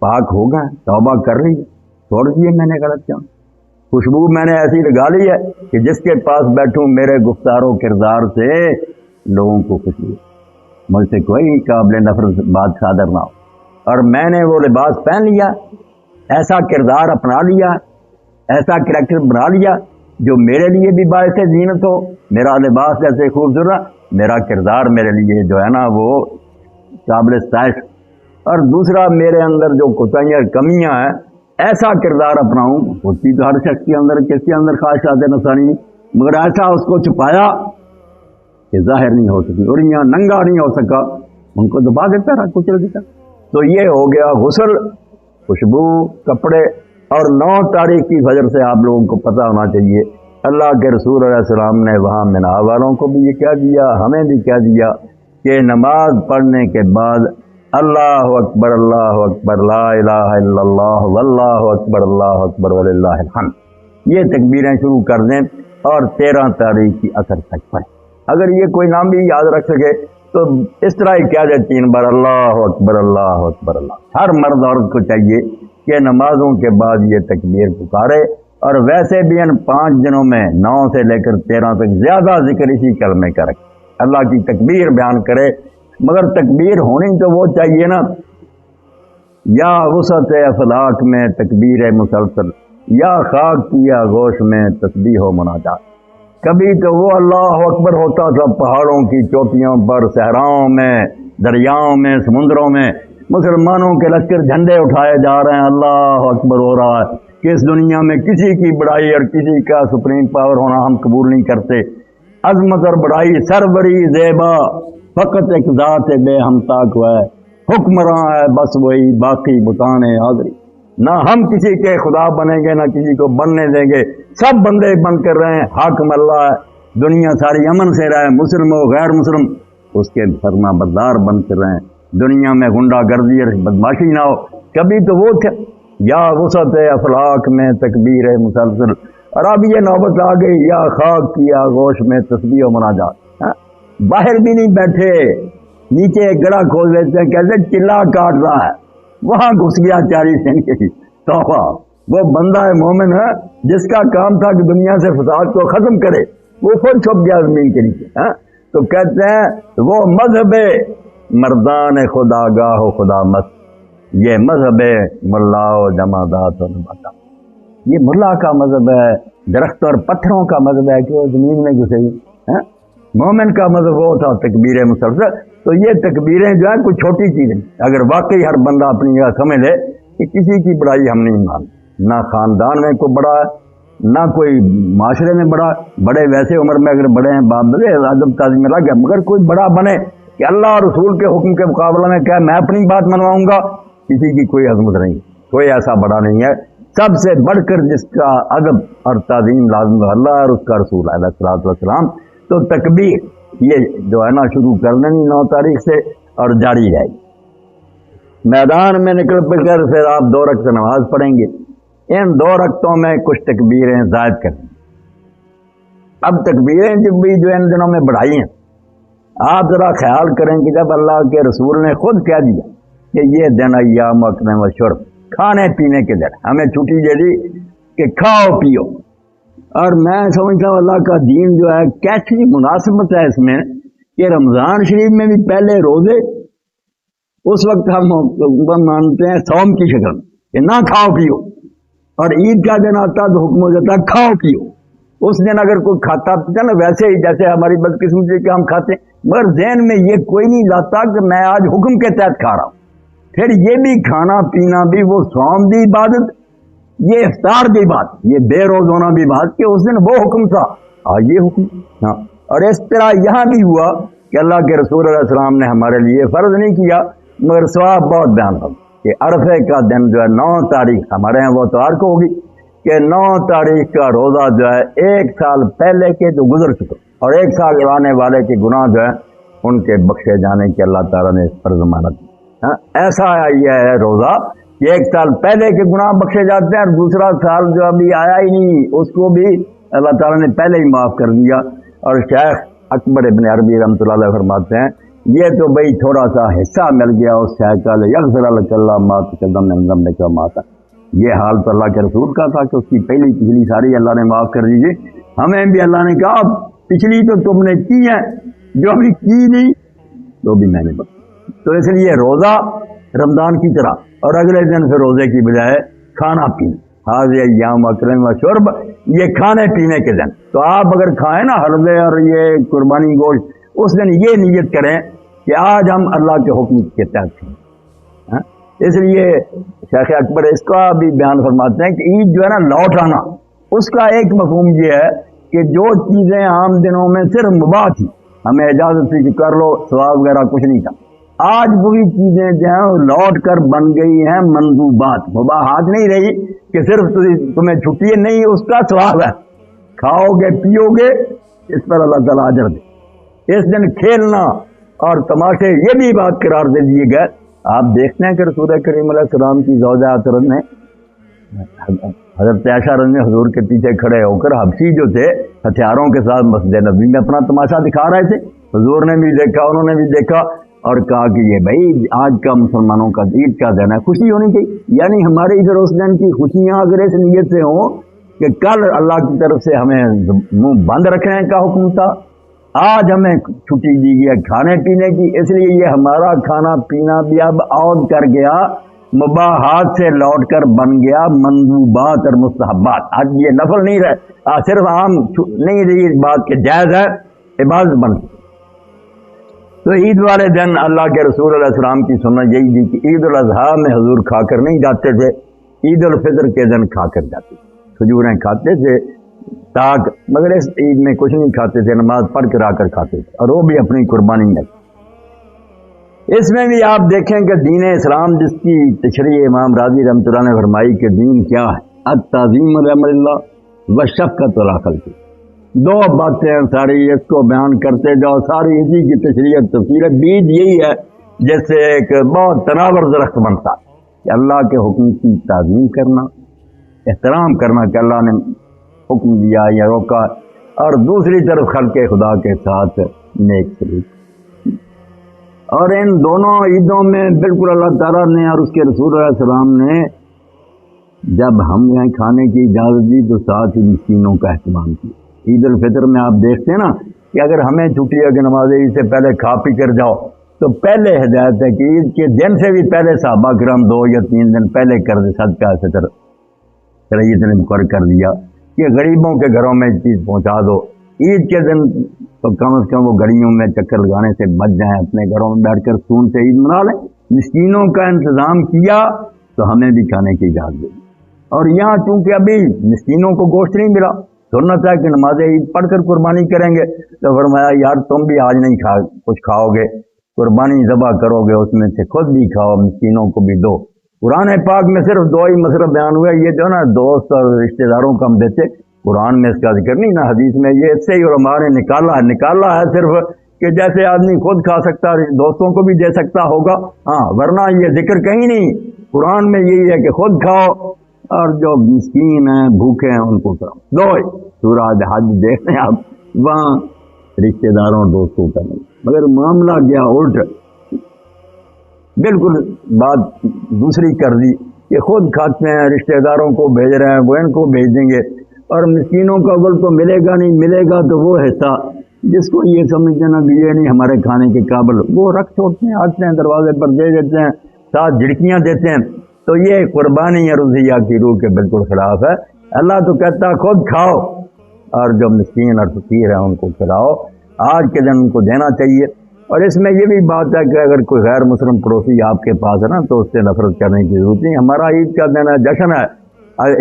پاک ہو گئے، توبہ کر لی، چھوڑ دیے میں نے غلط کیا۔ خوشبو میں نے ایسی لگا لی ہے کہ جس کے پاس بیٹھوں میرے گفتار و کردار سے لوگوں کو خوشی ہو، مجھ سے کوئی قابل نفرت بات صادر نہ ہو، اور میں نے وہ لباس پہن لیا، ایسا کردار اپنا لیا، ایسا کریکٹر بنا لیا جو میرے لیے بھی باعث زینت ہو۔ میرا لباس جیسے خوبصورت، میرا کردار میرے لیے جو ہے نا وہ قابل ستائش، اور دوسرا میرے اندر جو کوتاہیاں کمیاں ہیں ایسا کردار اپناؤں۔ ہوتی تو ہر شخص کے اندر، کس کے اندر خواہشات نفسانی، مگر ایسا اس کو چھپایا کہ ظاہر نہیں ہو سکی، اور یہاں ننگا نہیں ہو سکا، ان کو دبا دیتا رہا، کچل دیتا۔ تو یہ ہو گیا غسل، خوشبو، کپڑے۔ اور 9 تاریخ کی فجر سے آپ لوگوں کو پتہ ہونا چاہیے اللہ کے رسول علیہ السلام نے وہاں مینا والوں کو بھی یہ کہہ دیا، ہمیں بھی کہہ دیا کہ نماز پڑھنے کے بعد اللہ اکبر لا الہ الا اللہ واللہ اکبر وللہ الحمد، یہ تکبیریں شروع کر دیں اور 13 تاریخ کی عصر تک پڑھیں۔ اگر یہ کوئی نام بھی یاد رکھ سکے تو اس طرح ہی کیا جائے 3 بار اللہ اکبر اللہ۔ ہر مرد عورت کو چاہیے کہ نمازوں کے بعد یہ تکبیر پکارے، اور ویسے بھی ان 5 دنوں میں 9 سے لے کر 13 تک زیادہ ذکر اسی کلمے کا رکھے، اللہ کی تکبیر بیان کرے۔ مگر تکبیر ہونی تو وہ چاہیے نا، یا وسعت افلاک میں تکبیر مسلسل، یا خاک کی آغوش میں تسبیح و مناجات۔ کبھی تو وہ اللہ اکبر ہوتا تھا پہاڑوں کی چوٹیوں پر، صحراؤں میں، دریاؤں میں، سمندروں میں، مسلمانوں کے لشکر جھنڈے اٹھائے جا رہے ہیں، اللہ اکبر ہو رہا ہے کہ اس دنیا میں کسی کی بڑائی اور کسی کا سپریم پاور ہونا ہم قبول نہیں کرتے۔ عظمت اور بڑائی سربری زیبا فقط ایک ذات بے ہمتاک ہے، حکمراں ہے بس وہی، باقی بتانے حاضری۔ نہ ہم کسی کے خدا بنیں گے، نہ کسی کو بننے دیں گے، سب بندے بن کر رہے ہیں، حاکم اللہ ہے، دنیا ساری امن سے رہے، مسلم ہو غیر مسلم اس کے فرما بردار بن کر رہے ہیں، دنیا میں غنڈہ گردی اور بدماشی نہ ہو۔ کبھی تو وہ تھے یا وسعت افلاک میں تکبیر مسلسل، اور اب یہ نوبت آ گئی یا خاک کی آغوش میں تسبیح و مناجات۔ باہر بھی نہیں بیٹھے، نیچے ایک گڑھا کھول دیتے ہیں، کہتے چلا کاٹ رہا ہے، وہاں گھس گیا 40 دن کی توبہ۔ وہ بندہ مومن ہے جس کا کام تھا کہ دنیا سے فساد کو ختم کرے، وہ خود چھپ گیا زمین کے نیچے. تو کہتے ہیں وہ مذہب مردان خدا گاہ و خدا مست، یہ مذہب ملا و جمادات و نباتات. یہ ملا کا مذہب ہے، درخت اور پتھروں کا مذہب ہے کہ وہ زمین میں گھسے گی. مومن کا مذہب وہ تھا تکبیر مسلسل. تو یہ تکبیریں جو ہیں کوئی چھوٹی چیزیں، اگر واقعی ہر بندہ اپنی جگہ سمجھ لے کہ کسی کی بڑائی ہم نہیں مانتے، نہ خاندان میں کوئی بڑا ہے، نہ کوئی معاشرے میں بڑا. بڑے ویسے عمر میں اگر بڑے ہیں باپ دادے ادب تعظیم میں لگ گیا، مگر کوئی بڑا بنے کہ اللہ اور رسول کے حکم کے مقابلہ میں کیا میں اپنی بات منواؤں گا، کسی کی کوئی عظمت نہیں، کوئی ایسا بڑا نہیں ہے. سب سے بڑھ کر جس کا ادب اور تعظیم لازم ہے اللہ اور اس کا رسول علیہ الصلوۃ والسلام. تو تکبیر یہ جو ہے نا شروع کر دینی 9 تاریخ سے اور جاری رہے گی. میدان میں نکل کر پھر آپ 2 رکعت نماز پڑھیں گے. ان 2 رکعتوں میں کچھ تکبیریں زائد کریں. اب تکبیریں جب بھی جو ان دنوں میں بڑھائی ہیں، آپ ذرا خیال کریں کہ جب اللہ کے رسول نے خود کہہ دیا کہ یہ دن ایام اکل و شرب، کھانے پینے کے دن، ہمیں چھٹی دے دی کہ کھاؤ پیو. اور میں سمجھتا ہوں اللہ کا دین جو ہے کیسی مناسبت ہے اس میں کہ رمضان شریف میں بھی پہلے روزے اس وقت ہم مانتے ہیں صوم کی شکل کہ نہ کھاؤ پیو، اور عید کا دن آتا تو حکم ہو جاتا کھاؤ پیو. اس دن اگر کوئی کھاتا پیتا نا ویسے ہی جیسے ہماری بدقسمتی کہ ہم کھاتے ہیں، مگر ذہن میں یہ کوئی نہیں لاتا کہ میں آج حکم کے تحت کھا رہا ہوں. پھر یہ بھی کھانا پینا بھی وہ صوم بھی عبادت، یہ افطار کی بات، یہ بے روز ہونا بھی بات کہ اس دن وہ حکم تھا آج یہ حکم. ہاں، اور اس طرح یہاں بھی ہوا کہ اللہ کے رسول علیہ السلام نے ہمارے لیے فرض نہیں کیا مگر ثواب بہت بیان کر کہ عرفے کا دن جو ہے 9 تاریخ ہمارے یہاں وہ اتوار کو ہوگی کہ 9 تاریخ کا روزہ جو ہے 1 سال پہلے کے جو گزر چکے اور 1 سال آنے والے کے گناہ جو ہے ان کے بخشے جانے کی اللہ تعالیٰ نے اس پر ضمانت. ایسا یہ ہے روزہ کہ 1 سال پہلے کے گناہ بخشے جاتے ہیں اور دوسرا سال جو ابھی آیا ہی نہیں اس کو بھی اللہ تعالیٰ نے پہلے ہی معاف کر دیا. اور شیخ اکبر ابن عربی رحمۃ اللہ علیہ فرماتے ہیں یہ تو بھائی تھوڑا سا حصہ مل گیا اس شیخ کا یغفر لک اللہ ما تقدم من ذنبک وما تأخر. یہ حال تو اللہ کے رسول کا تھا کہ اس کی پہلی پچھلی ساری اللہ نے معاف کر دیجیے. ہمیں بھی اللہ نے کہا پچھلی تو تم نے کی ہے، جو ابھی کی نہیں تو بھی میں نے بتا. تو اس لیے روزہ رمضان کی طرح اور اگلے دن پھر روزے کی بجائے کھانا پینا، حاضر ایام اکل و شرب، یہ کھانے پینے کے دن. تو آپ اگر کھائیں نا حلوے اور یہ قربانی گوشت، اس دن یہ نیت کریں کہ آج ہم اللہ کے حکم کے تحت ہیں. اس لیے شیخ اکبر اس کا بھی بیان فرماتے ہیں کہ عید جو ہے نا لوٹ آنا، اس کا ایک مفہوم یہ ہے کہ جو چیزیں عام دنوں میں صرف مباح تھی، ہمیں اجازت تھی کہ کر لو، ثواب وغیرہ کچھ نہیں تھا، آج وہی چیزیں جو ہیں لوٹ کر بن گئی ہیں مندوبات، مباحات نہیں رہی کہ صرف تمہیں چھٹی نہیں، اس کا ثواب ہے، کھاؤ گے پیو گے اس پر اللہ تعالیٰ اجر دے. اس دن کھیلنا اور تماشے یہ بھی بات قرار دے دیے گئے. آپ دیکھتے ہیں کہ رسول کریم علیہ السلام کی زوجہ عطرت نے حضرت عائشہ رضی حضور کے پیچھے کھڑے ہو کر حبشی جو تھے ہتھیاروں کے ساتھ مسجد نبوی میں اپنا تماشا دکھا رہے تھے. حضور نے بھی دیکھا، انہوں نے بھی دیکھا اور کہا کہ یہ بھائی آج کا مسلمانوں کا عید کا دن ہے، خوشی ہونی چاہیے. یعنی ہمارے ادھر اس دن کی خوشیاں اگر اس نیت سے ہوں کہ کل اللہ کی طرف سے ہمیں منہ بند رکھنے کا حکم تھا، آج ہمیں چھٹی دی گئی ہے کھانے پینے کی، اس لیے یہ ہمارا کھانا پینا بھی اب عود کر گیا، مباحات سے لوٹ کر بن گیا مندوبات اور مستحبات. آج یہ نفل نہیں رہے، صرف عام نہیں رہی بات کہ جائز ہے، عبادت بن گئی. تو عید والے دن اللہ کے رسول علیہ السلام کی سنت یہی تھی کہ عید الاضحیٰ میں حضور کھا کر نہیں جاتے تھے، عید الفطر کے دن کھا کر جاتے تھے، کھجوریں کھاتے تھے تاک، مگر اس عید میں کچھ نہیں کھاتے تھے، نماز پڑھ کر آ کر کھاتے تھے اور وہ بھی اپنی قربانی میں. اس میں بھی آپ دیکھیں کہ دین اسلام جس کی تشریح امام راضی رحمۃ اللہ نے فرمائی کہ دین کیا ہے، التعظیم لامر اللہ و شفقت علی خلقہ. 2 باتیں ہیں ساری، اس کو بیان کرتے جاؤ، ساری اسی کی تشریح تفسیر. بیج یہی ہے جیسے ایک بہت تناور درخت بنتا کہ اللہ کے حکم کی تعظیم کرنا، احترام کرنا کہ اللہ نے حکم دیا یا روکا، اور دوسری طرف خلق خدا کے ساتھ نیک سلوک. اور ان دونوں عیدوں میں بالکل اللہ تعالیٰ نے اور اس کے رسول علیہ السلام نے جب ہم یہاں کھانے کی اجازت دی تو ساتھ ہی مسکینوں کا اہتمام کیا. عید الفطر میں آپ دیکھتے ہیں نا کہ اگر ہمیں چھٹی ہے کہ نماز عید سے پہلے کھا پی کر جاؤ، تو پہلے ہدایت ہے کہ عید کے دن سے بھی پہلے صحابہ کرام 2 یا 3 دن پہلے کر دے صدقہ فطر شریعت نے مقرر کر دیا کہ غریبوں کے گھروں میں چیز پہنچا دو۔ عید کے دن تو کم از کم وہ گلیوں میں چکر لگانے سے بچ جائیں، اپنے گھروں میں بیٹھ کر سکون سے عید منا لیں۔ مسکینوں کا انتظام کیا تو ہمیں بھی کھانے کی اجازت دی۔ اور یہاں چونکہ ابھی مسکینوں کو گوشت نہیں ملا، سنت ہے کہ نماز عید پڑھ کر قربانی کریں گے، تو فرمایا یار تم بھی آج نہیں کچھ کھاؤ گے، قربانی ذبح کرو گے اس میں سے خود بھی کھاؤ، مسکینوں کو بھی دو۔ قرآن پاک میں صرف 2 ہی مسئلہ بیان ہوا، یہ جو نا دوست اور رشتہ داروں کا ہم دیتے، قرآن میں اس کا ذکر نہیں، نہ حدیث میں، یہ اس سے ہی علماء نے نکالا ہے صرف کہ جیسے آدمی خود کھا سکتا دوستوں کو بھی دے سکتا ہوگا، ہاں، ورنہ یہ ذکر کہیں نہیں۔ قرآن میں یہی ہے کہ خود کھاؤ اور جو مسکین ہیں بھوکے ہیں ان کو کھاؤ۔ دو سورہ حج دیکھتے ہیں آپ، وہاں رشتہ داروں اور دوستوں کا نہیں، مگر معاملہ کیا الٹ، بالکل بات دوسری کر دی کہ خود کھاتے ہیں، رشتہ داروں کو بھیج رہے ہیں، وہ ان کو بھیج دیں گے، اور مسکینوں کا اول تو ملے گا نہیں، ملے گا تو وہ حصہ جس کو یہ سمجھتے نا کہ یہ نہیں ہمارے کھانے کے قابل، وہ رکھ چھوڑتے ہیں، آتے ہیں دروازے پر دے دیتے ہیں، 7 جھڑکیاں دیتے ہیں۔ تو یہ قربانی روزیہ کی روح کے بالکل خلاف ہے۔ اللہ تو کہتا ہے خود کھاؤ اور جو مسکین اور فقیر ہیں ان کو کھلاؤ، آج کے دن ان کو دینا چاہیے۔ اور اس میں یہ بھی بات ہے کہ اگر کوئی غیر مسلم پڑوسی آپ کے پاس ہے نا تو اس سے نفرت کرنے کی ضرورت نہیں، ہمارا عید کا دن ہے، جشن ہے،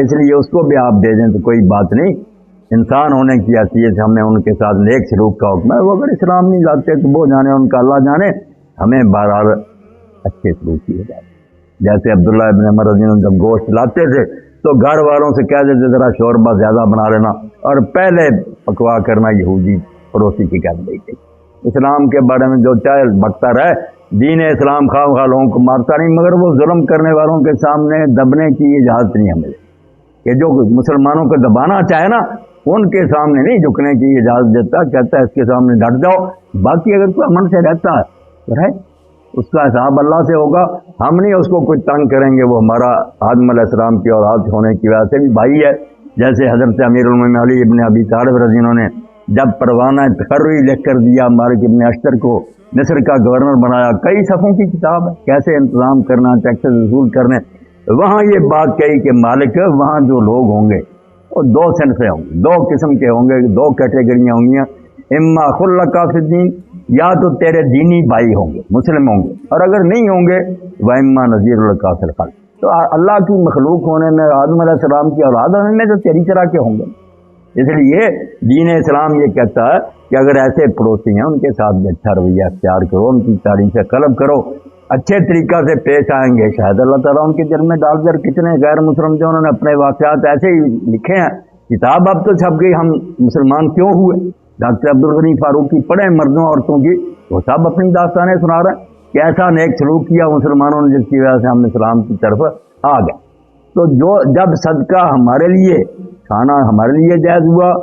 اس لیے اس کو بھی آپ دے دیں تو کوئی بات نہیں۔ انسان ہونے کی حیثیت ہمیں ان کے ساتھ نیک سلوک کا حکم ہے، وہ اگر اسلام نہیں لاتے تو وہ جانے، ان کا اللہ جانے، ہمیں بہرحال اچھے سلوک کی ہدایت۔ جیسے عبداللہ ابن عمر رضی اللہ عنہ جب گوشت لاتے تھے تو گھر والوں سے کہہ دیتے ذرا شوربہ زیادہ بنا لینا، اور پہلے پکوا کرنا یہودی پڑوسی کی کہہ دی گئی۔ اسلام کے بارے میں جو چاہے بکتا رہے، دین اسلام خواہ لوگوں کو مارتا نہیں، مگر وہ ظلم کرنے والوں کے سامنے دبنے کی اجازت نہیں ہمیں، کہ جو مسلمانوں کو دبانا چاہے نا ان کے سامنے نہیں جھکنے کی اجازت دیتا، کہتا ہے اس کے سامنے ڈٹ جاؤ، باقی اگر کوئی امن سے رہتا ہے تو رہے، اس کا حساب اللہ سے ہوگا، ہم نہیں اس کو کوئی تنگ کریں گے، وہ ہمارا آدم علیہ السلام کی اولاد ہونے کی وجہ سے بھی بھائی ہے۔ جیسے حضرت امیر المومنین علی ابن ابی طالب رضی اللہ عنہ نے جب پروانہ تقرری لکھ کر دیا مالک ابن اشتر کو، مصر کا گورنر بنایا، کئی صفحوں کی کتاب ہے کیسے انتظام کرنا، ٹیکسز وصول کرنے، وہاں یہ بات کہی کہ مالک وہاں جو لوگ ہوں گے وہ 2 صنفیں ہوں گے، 2 قسم کے ہوں گے، 2 کیٹیگریاں ہوں گی، اما خلق فی الدین، یا تو تیرے دینی بھائی ہوں گے، مسلم ہوں گے، اور اگر نہیں ہوں گے وَإِمَّا نَذِيرُ لَكَ فِي الْخَلْقِ، تو اللہ کی مخلوق ہونے میں، آدم علیہ السلام کی اولاد ہونے میں تو تیری طرح کے ہوں گے۔ اس لیے دین اسلام یہ کہتا ہے کہ اگر ایسے پڑوسی ہیں ان کے ساتھ بھی اچھا رویہ اختیار کرو، ان کی تعریف قلب کرو، اچھے طریقہ سے پیش آئیں گے، شاید اللہ تعالیٰ ان کے دل میں ڈال کر، کتنے غیر مسلم جو انہوں نے اپنے واقعات ایسے ہی لکھے ہیں، کتاب اب تو چھپ گئی، ہم مسلمان کیوں ہوئے، ڈاکٹر عبدالغنی فاروقی پڑھیں مردوں عورتوں کی، وہ سب اپنی داستانیں سنا رہے ہیں کہ ایسا نیک سلوک کیا مسلمانوں نے جس کی وجہ سے ہم اسلام کی طرف آ گئے۔ تو جب صدقہ ہمارے لیے، کھانا ہمارے لیے جائز ہوا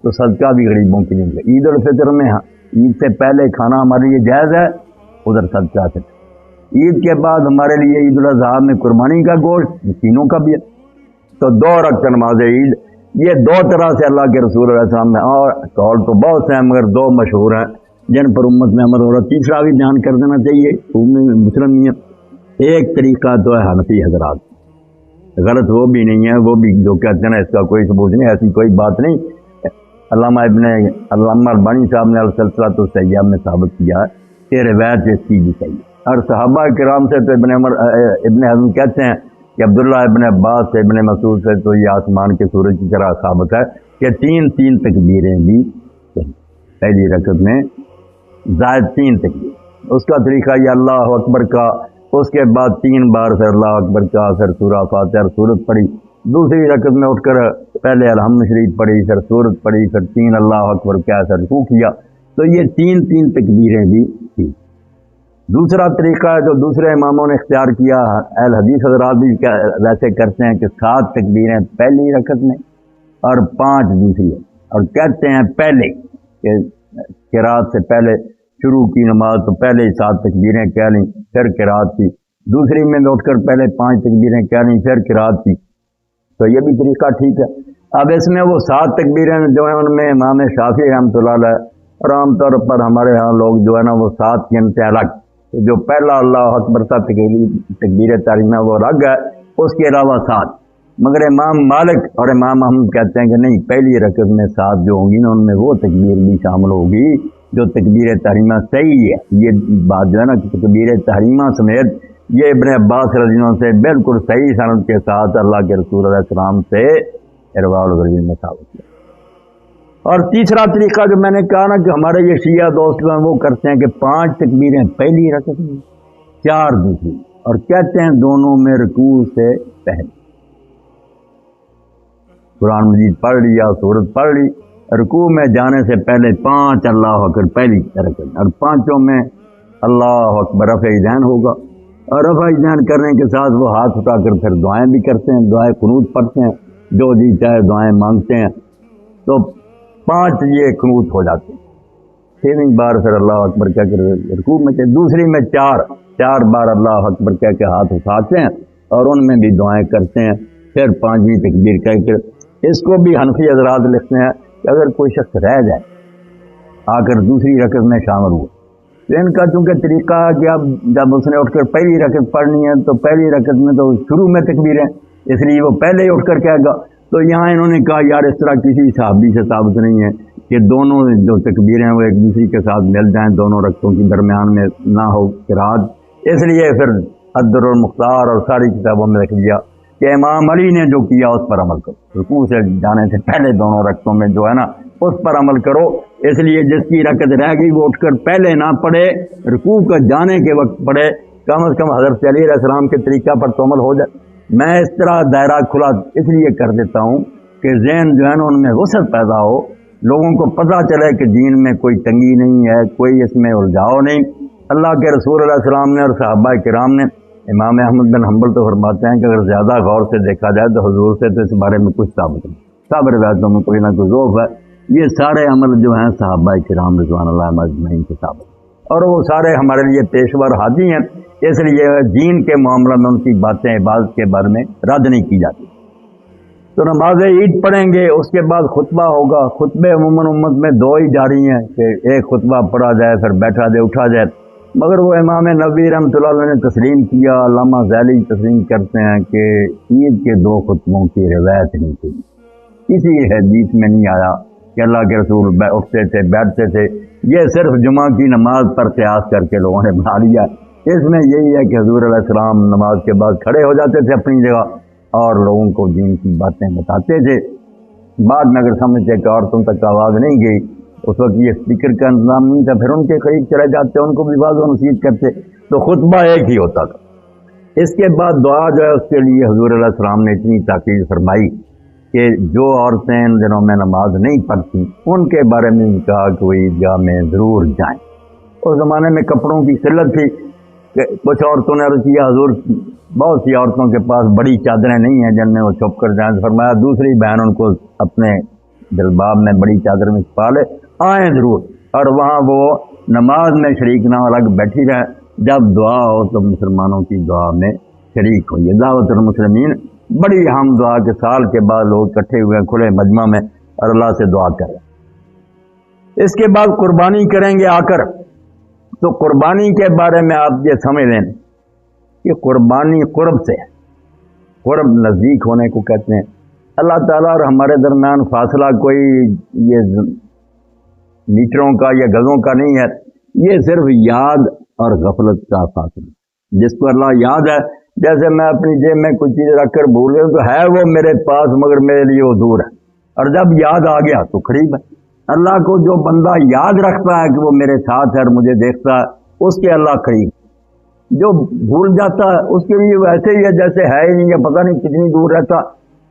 تو صدقہ بھی غریبوں کے لیے۔ عید الفطر میں عید سے پہلے کھانا ہمارے لیے جائز ہے، ادھر صدقہ سے، عید کے بعد ہمارے لیے عید الاضحیٰ میں قربانی کا گوشت مسکینوں کا بھی ہے۔ تو 2 رکعت نماز عید، یہ 2 طرح سے اللہ کے رسول علیہ السلام نے، اور قول تو بہت سے ہیں مگر 2 مشہور ہیں جن پر امت میں عمل ہو رہا۔ تیسرا بھی بیان کر دینا چاہیے، مسلم نہیں ہے۔ ایک طریقہ تو ہے حنفی حضرات، غلط وہ بھی نہیں ہے، وہ بھی جو کہتے ہیں اس کا کوئی ثبوت نہیں، ایسی کوئی بات نہیں۔ علامہ البانی صاحب نے السلسلۃ الصحیحہ میں ثابت کیا ہے کہ روایت اس کی بھی صحیح ہے، اور صحابہ کرام سے تو ابن حزم کہتے ہیں کہ عبداللہ ابن عباس سے، ابن مسعود سے تو یہ آسمان کے سورج کی طرح ثابت ہے کہ 3 تکبیریں بھی پہلی رکعت میں زائد 3 تکبیر، اس کا طریقہ یہ اللہ اکبر کا، اس کے بعد 3 بار پھر اللہ اکبر کا، پھر سورہ فاتحہ سورت پڑھی، دوسری رکعت میں اٹھ کر پہلے الحمد شریف پڑھی، پھر سورت پڑھی، پھر 3 اللہ اکبر کیا، پھر رکوع کیا، تو یہ 3 تکبیریں بھی تھی۔ دوسرا طریقہ ہے جو دوسرے اماموں نے اختیار کیا، اہل حدیث حضرات بھی ویسے کرتے ہیں کہ 7 تکبیریں پہلی رکعت میں اور 5 دوسری، اور کہتے ہیں پہلے کہ قرات سے پہلے شروع کی نماز تو پہلے 7 تکبیریں کہہ لیں، پھر قرات کی، دوسری میں اٹھ کر پہلے 5 تکبیریں کہہ لیں، پھر قرات کی، تو یہ بھی طریقہ ٹھیک ہے۔ اب اس میں وہ 7 تکبیریں جو ہیں ان میں امام شافعی رحمۃ اللہ علیہ اور عام طور پر ہمارے ہاں لوگ جو ہے نا وہ 7 گنتے ہیں الگ، جو پہلا اللہ اکبر کا تکبیر تحریمہ وہ الگ ہے، اس کے علاوہ 7، مگر امام مالک اور امام احمد کہتے ہیں کہ نہیں، پہلی رکعت میں 7 جو ہوں گی نا ان میں وہ تکبیر بھی شامل ہوگی جو تکبیر تحریمہ صحیح ہے۔ یہ بات جو ہے نا کہ تکبیر تحریمہ سمیت یہ ابن عباس رضی اللہ عنہ سے بالکل صحیح سند کے ساتھ اللہ کے رسول علیہ السلام سے ارواح الغلیل میں ثابت کیا۔ اور تیسرا طریقہ جو میں نے کہا نا کہ ہمارے یہ شیعہ دوست ہیں وہ کرتے ہیں کہ 5 تکبیریں پہلی رکعت میں، 4 دوسری، اور کہتے ہیں دونوں میں رکوع سے پہلے قرآن مجید پڑھ لی یا سورت پڑھ لی، رکوع میں جانے سے پہلے 5 اللہ اکبر پہلی رکعت، اور 5 میں اللہ اکبر رفع ذہن ہوگا، اور رفع ذہن کرنے کے ساتھ وہ ہاتھ اٹھا کر پھر دعائیں بھی کرتے ہیں، دعائیں قنوت پڑھتے ہیں، جو جی چاہے دعائیں مانگتے ہیں، تو 5 یہ قنوت ہو جاتے ہیں۔ 6ویں بار پھر اللہ اکبر کہہ کر رکوع میں، دوسری میں 4 بار اللہ اکبر کہہ کے ہاتھ اٹھاتے ہیں اور ان میں بھی دعائیں کرتے ہیں، پھر 5ویں تکبیر کہہ کر۔ اس کو بھی حنفی حضرات لکھتے ہیں کہ اگر کوئی شخص رہ جائے آ کر دوسری رکعت میں شامل ہوا، تو ان کا چونکہ طریقہ ہے کہ اب جب اس نے اٹھ کر پہلی رکعت پڑھنی ہے تو پہلی رکعت میں تو شروع میں تکبیریں، اس لیے وہ پہلے ہی اٹھ کر کہے گا، تو یہاں انہوں نے کہا یار اس طرح کسی صحابی سے ثابت نہیں ہے کہ دونوں جو تکبیریں وہ ایک دوسری کے ساتھ مل جائیں، دونوں رکعتوں کے درمیان میں نہ ہو قرات، اس لیے پھر الدر المختار اور ساری کتابوں میں لکھ دیا کہ امام علی نے جو کیا اس پر عمل کرو، رکوع سے جانے سے پہلے دونوں رکعتوں میں جو ہے نا اس پر عمل کرو۔ اس لیے جس کی رکعت رہ گئی وہ اٹھ کر پہلے نہ پڑھے، رکوع کا جانے کے وقت پڑھے، کم از کم حضرت علی علیہ السلام کے طریقہ پر تو عمل ہو جائے۔ میں اس طرح دائرہ کھلا اس لیے کر دیتا ہوں کہ ذہن جو ہے نا ان میں وسعت پیدا ہو، لوگوں کو پتہ چلے کہ دین میں کوئی تنگی نہیں ہے، کوئی اس میں الجھاؤ نہیں۔ اللہ کے رسول علیہ السلام نے اور صحابہ کرام نے، امام احمد بن حنبل تو فرماتے ہیں کہ اگر زیادہ غور سے دیکھا جائے تو حضور سے تو اس بارے میں کچھ ثابت نہیں، سب روایتوں میں کوئی نہ کوئی ذوف ہے۔ یہ سارے عمل جو ہیں صحابہ کرام رضوان اللہ اجمعین کے ثابت، اور وہ سارے ہمارے لیے پیشور حاجی ہیں، اس لیے دین کے معاملہ میں ان کی باتیں عبادت کے بارے میں رد نہیں کی جاتی۔ تو نماز عید پڑھیں گے، اس کے بعد خطبہ ہوگا۔ خطبے عموماً امت میں 2 ہی جاری ہیں کہ ایک خطبہ پڑھا جائے پھر بیٹھا جائے اٹھا جائے، مگر وہ امام نبوی رحمۃ اللہ علیہ نے تسلیم کیا، علامہ ذیلی تسلیم کرتے ہیں کہ عید کے 2 خطبوں کی روایت نہیں تھی، کسی حدیث میں نہیں آیا کہ اللہ کے رسول اٹھتے تھے بیٹھتے تھے، یہ صرف جمعہ کی نماز پر قیاس کر کے لوگوں نے بنا لیا۔ اس میں یہی ہے کہ حضور علیہ السلام نماز کے بعد کھڑے ہو جاتے تھے اپنی جگہ اور لوگوں کو دین کی باتیں بتاتے تھے۔ بعد میں اگر سمجھتے کہ عورتوں تک آواز نہیں گئی، اس وقت یہ اسپیکر کا انتظام نہیں تھا، پھر ان کے قریب چلے جاتے، ان کو بھی واضح و نصیحت کرتے، تو خطبہ ایک ہی ہوتا تھا۔ اس کے بعد دعا جو ہے اس کے لیے حضور علیہ السلام نے اتنی تاکید فرمائی کہ جو عورتیں ان دنوں میں نماز نہیں پڑھتی ان کے بارے میں کہا کہ وہ عیدگاہ میں ضرور جائیں۔ اس زمانے میں کپڑوں کی قلت تھی کہ کچھ عورتوں نے عرض کیا حضور بہت سی عورتوں کے پاس بڑی چادریں نہیں ہیں جن میں وہ چھپ کر جائیں، فرمایا دوسری بہن ان کو اپنے جلباب میں بڑی چادر میں چھپا لے، آئیں ضرور، اور وہاں وہ نماز میں شریک نہ الگ بیٹھی رہیں، جب دعا ہو تو مسلمانوں کی دعا میں شریک ہو۔ یہ دعوت المسلمین بڑی اہم دعا کے سال کے بعد لوگ اکٹھے ہوئے کھلے مجمع میں اور اللہ سے دعا کریں۔ اس کے بعد قربانی کریں گے آ کر، تو قربانی کے بارے میں آپ یہ سمجھ لیں کہ قربانی قرب سے، قرب نزدیک ہونے کو کہتے ہیں۔ اللہ تعالیٰ اور ہمارے درمیان فاصلہ کوئی یہ میٹروں کا یا گزوں کا نہیں ہے، یہ صرف یاد اور غفلت کا فاصلہ۔ جس کو اللہ یاد ہے، جیسے میں اپنی جیب میں کچھ چیز رکھ کر بھول گیا تو ہے وہ میرے پاس مگر میرے لیے وہ دور ہے، اور جب یاد آ گیا تو قریب ہے۔ اللہ کو جو بندہ یاد رکھتا ہے کہ وہ میرے ساتھ ہے اور مجھے دیکھتا ہے، اس کے اللہ قریب۔ جو بھول جاتا ہے اس کے لیے ویسے ہی ہے جیسے ہے ہی نہیں، یا پتہ نہیں کتنی دور رہتا۔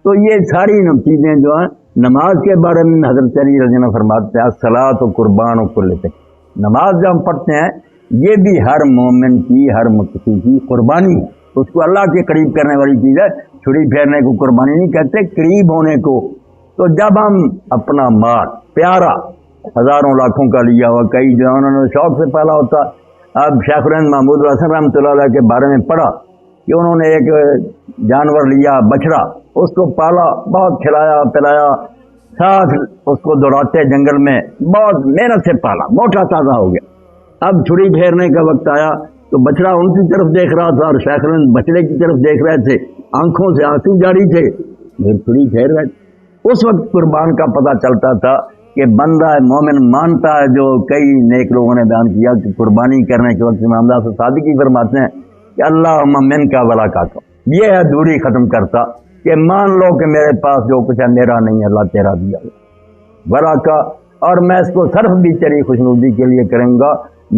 تو یہ ساری چیزیں جو ہیں نماز کے بارے میں حضرت علی رضی اللہ عنہ فرماتے ہیں الصلاۃ و قربان و کل شیء، نماز جب ہم پڑھتے ہیں یہ بھی ہر مومن کی، ہر متقی کی قربانی ہے، اس کو اللہ کے قریب کرنے والی چیز ہے۔ چھری پھیرنے کو قربانی نہیں کہتے، قریب ہونے کو۔ تو جب ہم اپنا مال پیارا ہزاروں لاکھوں کا لیا ہوا، کئی جو انہوں نے شوق سے پالا ہوتا، اب شیخ الہند محمود الحسن رحمۃ اللہ علیہ کے بارے میں پڑھا کہ انہوں نے ایک جانور لیا بچڑا، اس کو پالا، بہت کھلایا پلایا، ساتھ اس کو دوڑاتے جنگل میں، بہت محنت سے پالا، موٹا تازہ ہو گیا۔ اب چھری پھیرنے کا وقت آیا تو بچڑا ان کی طرف دیکھ رہا تھا اور شیخ بچڑے کی طرف دیکھ رہے تھے، آنکھوں سے آنسو جاری تھے، پھر چھری پھیر رہے تھے۔ اس وقت قربان کا پتہ چلتا تھا کہ بندہ مومن مانتا ہے، جو کئی نیک لوگوں نے بیان کیا کہ قربانی کرنے کے وقت امام داس صادقی فرماتے ہیں کہ اللہم من کا ولا کا، یہ ہے دوری ختم کرتا کہ مان لو کہ میرے پاس جو کچھ ہے میرا نہیں ہے، اللہ تیرا دیا ولا کا، اور میں اس کو صرف بھی تیری خوشنودی کے لیے کروں گا۔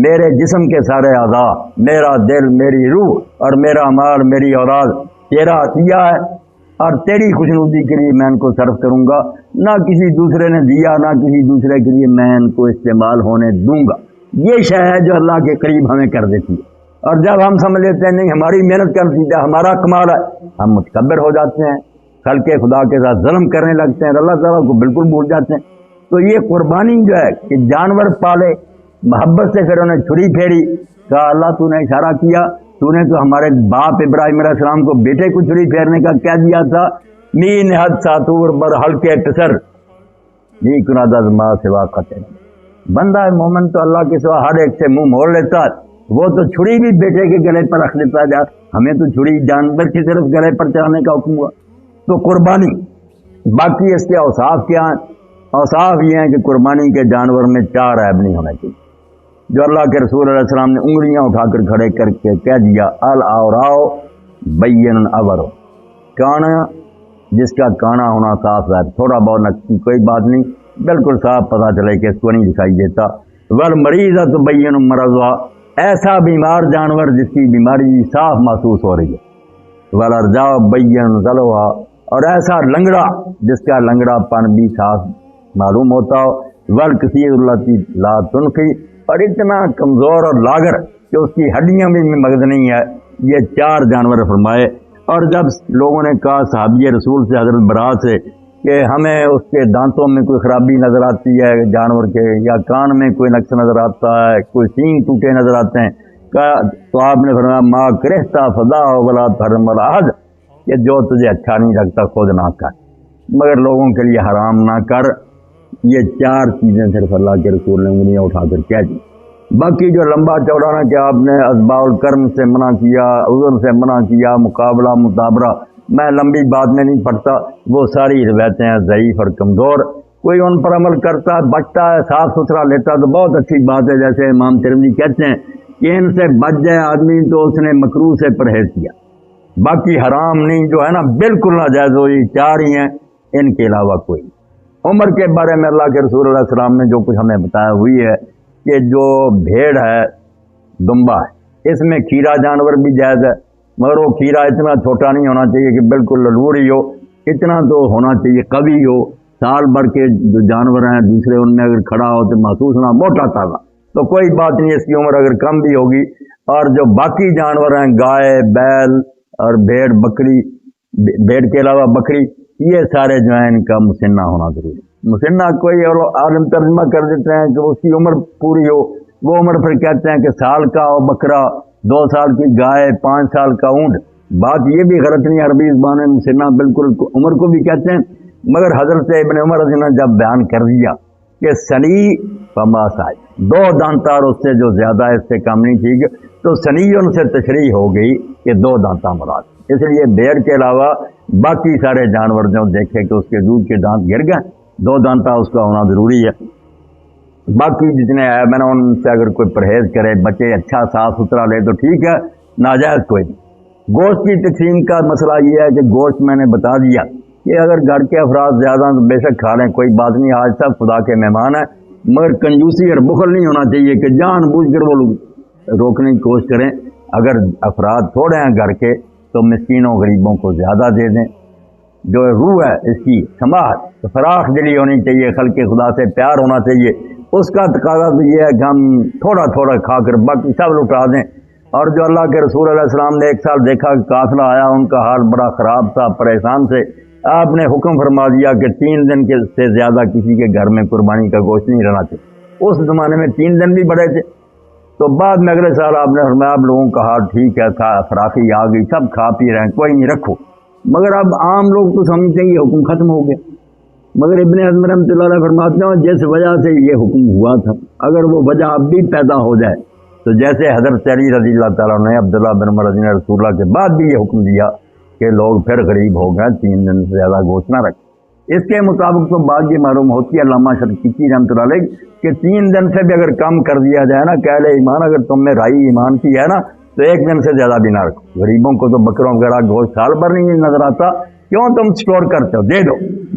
میرے جسم کے سارے اعضاء، میرا دل، میری روح اور میرا مال، میری اولاد تیرا دیا ہے، اور تیری خوشنودی کے لیے میں ان کو صرف کروں گا، نہ کسی دوسرے نے دیا، نہ کسی دوسرے کے لیے میں ان کو استعمال ہونے دوں گا۔ یہ شے ہے جو اللہ کے قریب ہمیں کر دیتی ہے، اور جب ہم سمجھ لیتے ہیں نہیں ہماری محنت کا نتیجہ ہمارا کمال ہے، ہم متکبر ہو جاتے ہیں، خلق خدا کے ساتھ ظلم کرنے لگتے ہیں، اللہ تعالیٰ کو بالکل بھول جاتے ہیں۔ تو یہ قربانی جو ہے کہ جانور پالے، محبت سے پھر انہیں چھری پھیری، کہا اللہ تو نے اشارہ کیا، تو نے تو ہمارے باپ ابراہیم علیہ السلام کو بیٹے کو چھری پھیرنے کا کیا دیا تھا، مین حد ساتور بر ہلکے پسر نی کناد از ما سوا قتل۔ بندہ مومن تو اللہ کے سوا ہر ایک سے منہ موڑ لیتا ہے، وہ تو چھری بھی بیٹے کے گلے پر رکھ دیتا جا، ہمیں تو چھری جانور کی طرف گلے پر چڑھانے کا حکم ہوا۔ تو قربانی، باقی اس کے اوصاف کیا ہیں؟ اوصاف یہ ہیں کہ قربانی کے جانور میں 4 عیب نہیں ہونا چاہیے، جو اللہ کے رسول علیہ السلام نے انگلیاں اٹھا کر کھڑے کر کے کہہ دیا الاوراء بین اورو، کانا جس کا کانا ہونا صاف ہے، تھوڑا بہت نقصی کوئی بات نہیں، بالکل صاف پتہ چلے کہ اس کو نہیں دکھائی دیتا۔ والمریضۃ بین مرضها، ایسا بیمار جانور جس کی بیماری صاف محسوس ہو رہی ہے۔ والارجاء بین ذلوھا، اور ایسا لنگڑا جس کا لنگڑا پن بھی صاف معلوم ہوتا ہو۔ والکثیر التی لا تنقی، اور اتنا کمزور اور لاغر کہ اس کی ہڈیاں بھی مغز نہیں ہے، یہ 4 جانور فرمائے۔ اور جب لوگوں نے کہا صحابی رسول سے حضرت برا سے کہ ہمیں اس کے دانتوں میں کوئی خرابی نظر آتی ہے جانور کے، یا کان میں کوئی نقص نظر آتا ہے، کوئی سینگ ٹوٹے نظر آتے ہیں، تو آپ نے فرمایا ما کرہتا فدا ولا تحرم ولا حد، کہ جو تجھے اچھا نہیں لگتا خود نہ کر، مگر لوگوں کے لیے حرام نہ کر۔ یہ 4 چیزیں صرف اللہ کے رسول نے انگلیاں اٹھا کر کہہ دی۔ باقی جو لمبا چوڑانا کہ آپ نے اسباء الکرم سے منع کیا، عذر سے منع کیا، مقابلہ مطابرہ، میں لمبی بات میں نہیں پڑھتا، وہ ساری روایتیں ہیں ضعیف اور کمزور۔ کوئی ان پر عمل کرتا ہے، بچتا ہے، صاف ستھرا لیتا تو بہت اچھی بات ہے، جیسے امام ترمذی کہتے ہیں کہ ان سے بچ جائے آدمی تو اس نے مکروہ سے پرہیز کیا، باقی حرام نہیں، جو ہے نا بالکل ناجائز ہو، یہ 4 ہی ہیں، ان کے علاوہ کوئی۔ عمر کے بارے میں اللہ کے رسول علیہ السلام نے جو کچھ ہمیں بتایا ہوئی ہے کہ جو بھیڑ ہے، دمبا ہے، اس میں کھیرا جانور بھی جائز ہے، مگر وہ کھیرا اتنا چھوٹا نہیں ہونا چاہیے کہ بالکل للوری ہو، اتنا تو ہونا چاہیے قوی ہو، سال بھر کے جو جانور ہیں دوسرے ان میں اگر کھڑا ہو تو محسوس ہونا، موٹا تازہ تو کوئی بات نہیں، اس کی عمر اگر کم بھی ہوگی۔ اور جو باقی جانور ہیں، گائے، بیل اور بھیڑ، بکری، بھیڑ کے علاوہ بکری، یہ سارے جو ہیں ان کا مسنہ ہونا ضروری ہے۔ مسنہ کوئی عالم ترجمہ کر دیتے ہیں کہ اس کی عمر پوری ہو، وہ عمر پھر کہتے ہیں کہ سال کا ہو بکرا، 2 سال کی گائے، 5 سال کا اونٹ۔ بات یہ بھی غلط نہیں، عربی زبان میں مسنہ بالکل عمر کو بھی کہتے ہیں، مگر حضرت ابن عمر رضی اللہ عنہ جب بیان کر دیا کہ سنی فما سائے، 2 دانتا اور اس سے جو زیادہ اس سے کم نہیں ٹھیک، تو سنی ان سے تشریح ہو گئی کہ 2 دانتا مراد۔ اس لیے بھیڑ کے علاوہ باقی سارے جانور جو دیکھے کہ اس کے دودھ کے دانت گر گئے، 2 دانتا اس کا ہونا ضروری ہے۔ باقی جتنے ہیں میں نے ان سے اگر کوئی پرہیز کرے، بچے اچھا صاف ستھرا لے تو ٹھیک ہے، ناجائز کوئی نہیں۔ گوشت کی تقسیم کا مسئلہ یہ ہے کہ گوشت میں نے بتا دیا کہ اگر گھر کے افراد زیادہ تو بے شک کھا لیں، کوئی بات نہیں، آج تک خدا کے مہمان ہیں، مگر کنجوسی اور بخل نہیں ہونا چاہیے کہ جان بوجھ کر وہ روکنے کی کوشش کریں۔ اگر افراد تھوڑے ہیں گھر کے تو مسکینوں غریبوں کو زیادہ دے دیں۔ جو روح ہے اس کی سماعت فراخ دلی ہونی چاہیے، خلق خدا سے پیار ہونا چاہیے، اس کا تقاضا تو یہ ہے کہ ہم تھوڑا تھوڑا کھا کر باقی سب لٹا دیں۔ اور جو اللہ کے رسول علیہ السلام نے ایک سال دیکھا کہ قافلہ آیا، ان کا حال بڑا خراب تھا، پریشان سے، آپ نے حکم فرما دیا کہ 3 دن کے سے زیادہ کسی کے گھر میں قربانی کا گوشت نہیں رہنا چاہیے۔ اس زمانے میں 3 دن بھی بڑے تھے، تو بعد میں اگلے سال آپ نے فرمایا آپ لوگوں کا حال ٹھیک ہے، فراخی آ گئی، سب کھا پی رہے ہیں، کوئی نہیں رکھو۔ مگر اب عام لوگ تو سمجھتے ہیں یہ حکم ختم ہو گیا، مگر ابن حزم رحمۃ اللہ علیہ فرماتے ہیں جس وجہ سے یہ حکم ہوا تھا اگر وہ وجہ اب بھی پیدا ہو جائے تو جیسے حضرت علی رضی اللہ تعالیٰ نے عبداللہ بن عمر رضی اللہ رسول اللہ کے بعد بھی یہ حکم دیا کہ لوگ پھر غریب ہو گئے 3 دن سے زیادہ گوشت نہ رکھیں، اس کے مطابق تو بات یہ معلوم ہوتی ہے علامہ شرقیقی رحمۃ اللہ علیہ کہ 3 دن سے بھی اگر کم کر دیا جائے نا کہ اہل ایمان اگر تم میں رائی ایمان کی ہے نا تو 1 دن سے زیادہ بھی نہ رکھو، غریبوں کو تو بکروں وغیرہ گوشت سال بھر نہیں نظر آتا، کیوں تم اسٹور کرتے ہو، دے دو،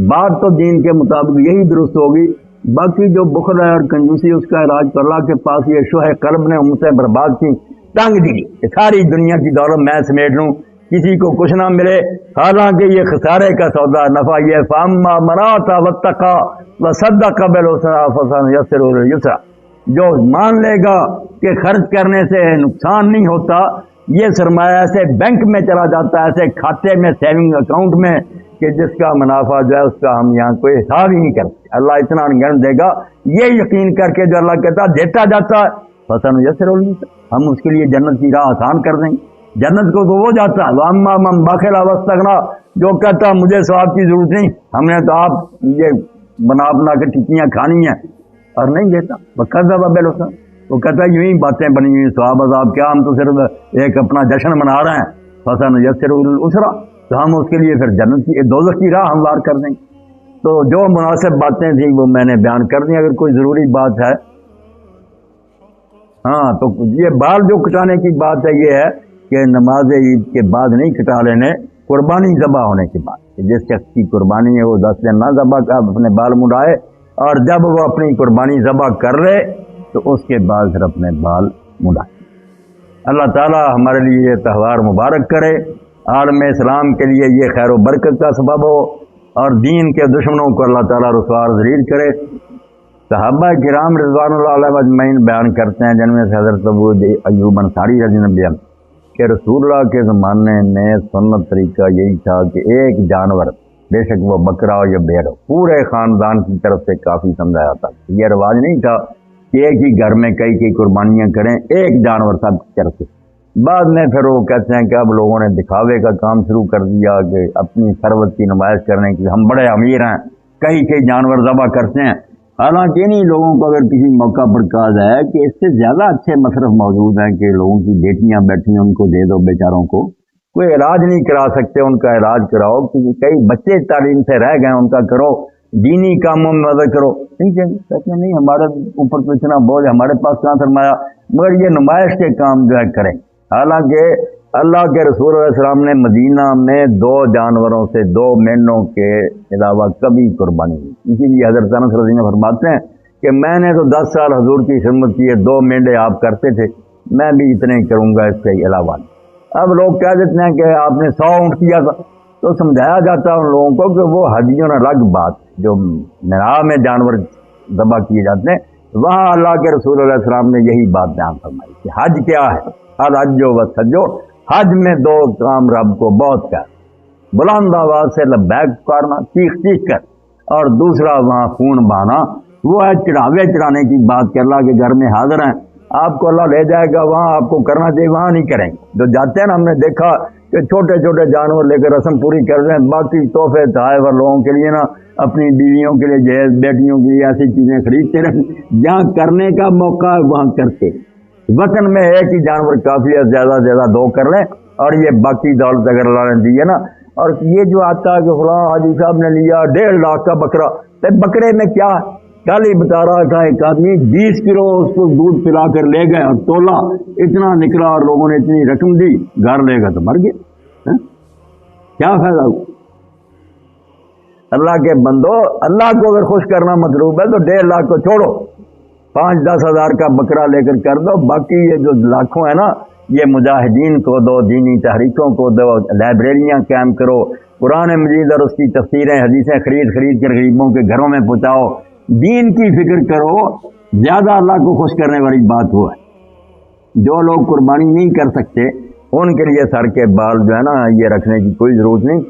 بات تو دین کے مطابق یہی درست ہوگی۔ باقی جو بخل ہے اور کنجوسی اس کا علاج تو اللہ کے پاس، یہ شوہ قلب نے امتیں برباد کی، تنگ دی کہ ساری دنیا کی دولت میں سمیٹ لوں، کسی کو کچھ نہ ملے، حالانکہ یہ خسارے کا سودا، نفع یہ فاما مراتا واتقا وصدق بالحسنى فسنيسره لليسرى، جو مان لے گا کہ خرچ کرنے سے نقصان نہیں ہوتا، یہ سرمایہ ایسے بینک میں چلا جاتا ہے، ایسے کھاتے میں، سیونگ اکاؤنٹ میں، کہ جس کا منافع جو ہے اس کا ہم یہاں کوئی حساب ہی نہیں کرتے، اللہ اتنا گن دے گا، یہ یقین کر کے جو اللہ کہتا دیتا جاتا ہے فسنيسره لليسرى، ہم اس کے لیے جنت کی راہ آسان کر دیں گے۔ جنت کو تو وہ جاتا ہے واما من بخل واستغنى، جو کہتا مجھے ثواب کی ضرورت نہیں، ہم نے تو آپ یہ بنا کے ٹکیاں کھانی ہیں، اور نہیں دیتا وکذب بالحسنى، وہ کہتا یوں ہی باتیں بنی ہوئی ثواب عذاب کیا، ہم تو صرف ایک اپنا جشن منا رہے ہیں، فسنيسره لليسرى، تو ہم اس کے لیے پھر جنت کی دوزخ کی راہ ہموار کر دیں گے۔ تو جو مناسب باتیں تھیں وہ میں نے بیان کر دی، اگر کوئی ضروری بات ہے ہاں تو یہ بال جو کٹانے کی بات ہے یہ ہے کہ نماز عید کے بعد نہیں کٹا لینے، قربانی ذبح ہونے کے بعد، جس شخص کی قربانی ہے وہ 10 دن نہ ذبح کر اپنے بال مڈائے، اور جب وہ اپنی قربانی ذبح کر لے تو اس کے بعد پھر اپنے بال مڈائے۔ اللہ تعالی ہمارے لیے یہ تہوار مبارک کرے، عالم اسلام کے لیے یہ خیر و برکت کا سبب ہو، اور دین کے دشمنوں کو اللہ تعالی رسوا ذلیل کرے۔ صحابہ کرام رضوان اللہ علیہ اجمعین بیان کرتے ہیں، جن میں سے حضرت ابو ایوب انصاری رضی اللہ عنہ کہ رسول اللہ کے زمانے میں سنت طریقہ یہی تھا کہ ایک جانور، بے شک وہ بکرا ہو یا بھیڑ ہو، پورے خاندان کی طرف سے کافی سمجھایا تھا۔ یہ رواج نہیں تھا کہ ایک ہی گھر میں کئی قربانیاں کریں، ایک جانور سب کی طرف سے۔ بعد میں پھر وہ کہتے ہیں کہ اب لوگوں نے دکھاوے کا کام شروع کر دیا کہ اپنی ثروت کی نمائش کرنے کی، ہم بڑے امیر ہیں، کئی جانور ذبح کرتے ہیں، حالانکہ انہیں لوگوں کو اگر کسی موقع پر کہا جائے کہ اس سے زیادہ اچھے مصرف موجود ہیں کہ لوگوں کی بیٹیاں بیٹھی ہیں ان کو دے دو، بیچاروں کو کوئی علاج نہیں کرا سکتے ان کا علاج کراؤ، کیونکہ کئی بچے تعلیم سے رہ گئے ان کا کرو، دینی کاموں میں مدد کرو، کہتے ہیں نہیں ہمارے اوپر تو اتنا بوجھ، ہمارے پاس کہاں سرمایہ، مگر یہ نمائش کے کام جو ہے کریں۔ حالانکہ اللہ کے رسول علیہ السلام نے مدینہ میں 2 جانوروں سے 2 مینوں کے علاوہ کبھی قربانی کی، اسی لیے حضرت انس رضی اللہ عنہ فرماتے ہیں کہ میں نے تو 10 سال حضور کی خدمت کی ہے، 2 مینڈے آپ کرتے تھے، میں بھی اتنے ہی کروں گا اس کے علاوہ۔ اب لوگ کہہ دیتے ہیں کہ آپ نے 100 اونٹ کیا تھا، تو سمجھایا جاتا ہے ان لوگوں کو کہ وہ حجیوں نے الگ بات، جو میراث میں جانور ذبح کیے جاتے ہیں وہاں اللہ کے رسول علیہ السلام نے یہی بات بیان فرمائی کہ حج کیا ہے، الحج و سجو، حج میں 2 کام رب کو بہت کر، بلند آواز سے لبیک پکارنا چیخ کر، اور دوسرا وہاں خون بہانا، وہ ہے چڑھاوے چڑھانے کی بات کہ اللہ کے گھر میں حاضر ہیں، آپ کو اللہ لے جائے گا وہاں آپ کو کرنا چاہیے، وہاں نہیں کریں گے۔ جو جاتے ہیں نا، ہم نے دیکھا کہ چھوٹے چھوٹے جانور لے کر رسم پوری کر رہے ہیں، باقی تحفے تحائف اور لوگوں کے لیے نا اپنی بیویوں کے لیے جہیز، بیٹیوں کے لیے ایسی چیزیں خریدتے رہے، جہاں کرنے کا موقع ہے وہاں کرتے، وطن میں ایک ہی جانور کافی ہے، زیادہ سے زیادہ 2 کر لیں، اور یہ باقی دولت اگر اللہ نے دی ہے نا، اور یہ جو آتا ہے کہ فلاں حاجی صاحب نے لیا 1.5 لاکھ کا بکرا، تو بکرے میں کیا ہے؟ کل ہی بتا رہا تھا ایک آدمی 20 کلو اس کو دودھ پلا کر لے گئے اور تولا، اتنا نکلا اور لوگوں نے اتنی رقم دی، گھر لے گا تو مر گیا، کیا فائدہ ہوا؟ اللہ کے بندو، اللہ کو اگر خوش کرنا مطلوب ہے تو 1.5 لاکھ کو چھوڑو، 5-10 ہزار کا بکرا لے کر کر دو، باقی یہ جو لاکھوں ہے نا یہ مجاہدین کو دو، دینی تحریکوں کو دو، لائبریریاں قائم کرو، قرآن مجید اور اس کی تفسیریں حدیثیں خرید کر غریبوں کے گھروں میں پہنچاؤ، دین کی فکر کرو، زیادہ اللہ کو خوش کرنے والی بات وہ ہے۔ جو لوگ قربانی نہیں کر سکتے ان کے لیے سر کے بال جو ہے نا یہ رکھنے کی کوئی ضرورت نہیں،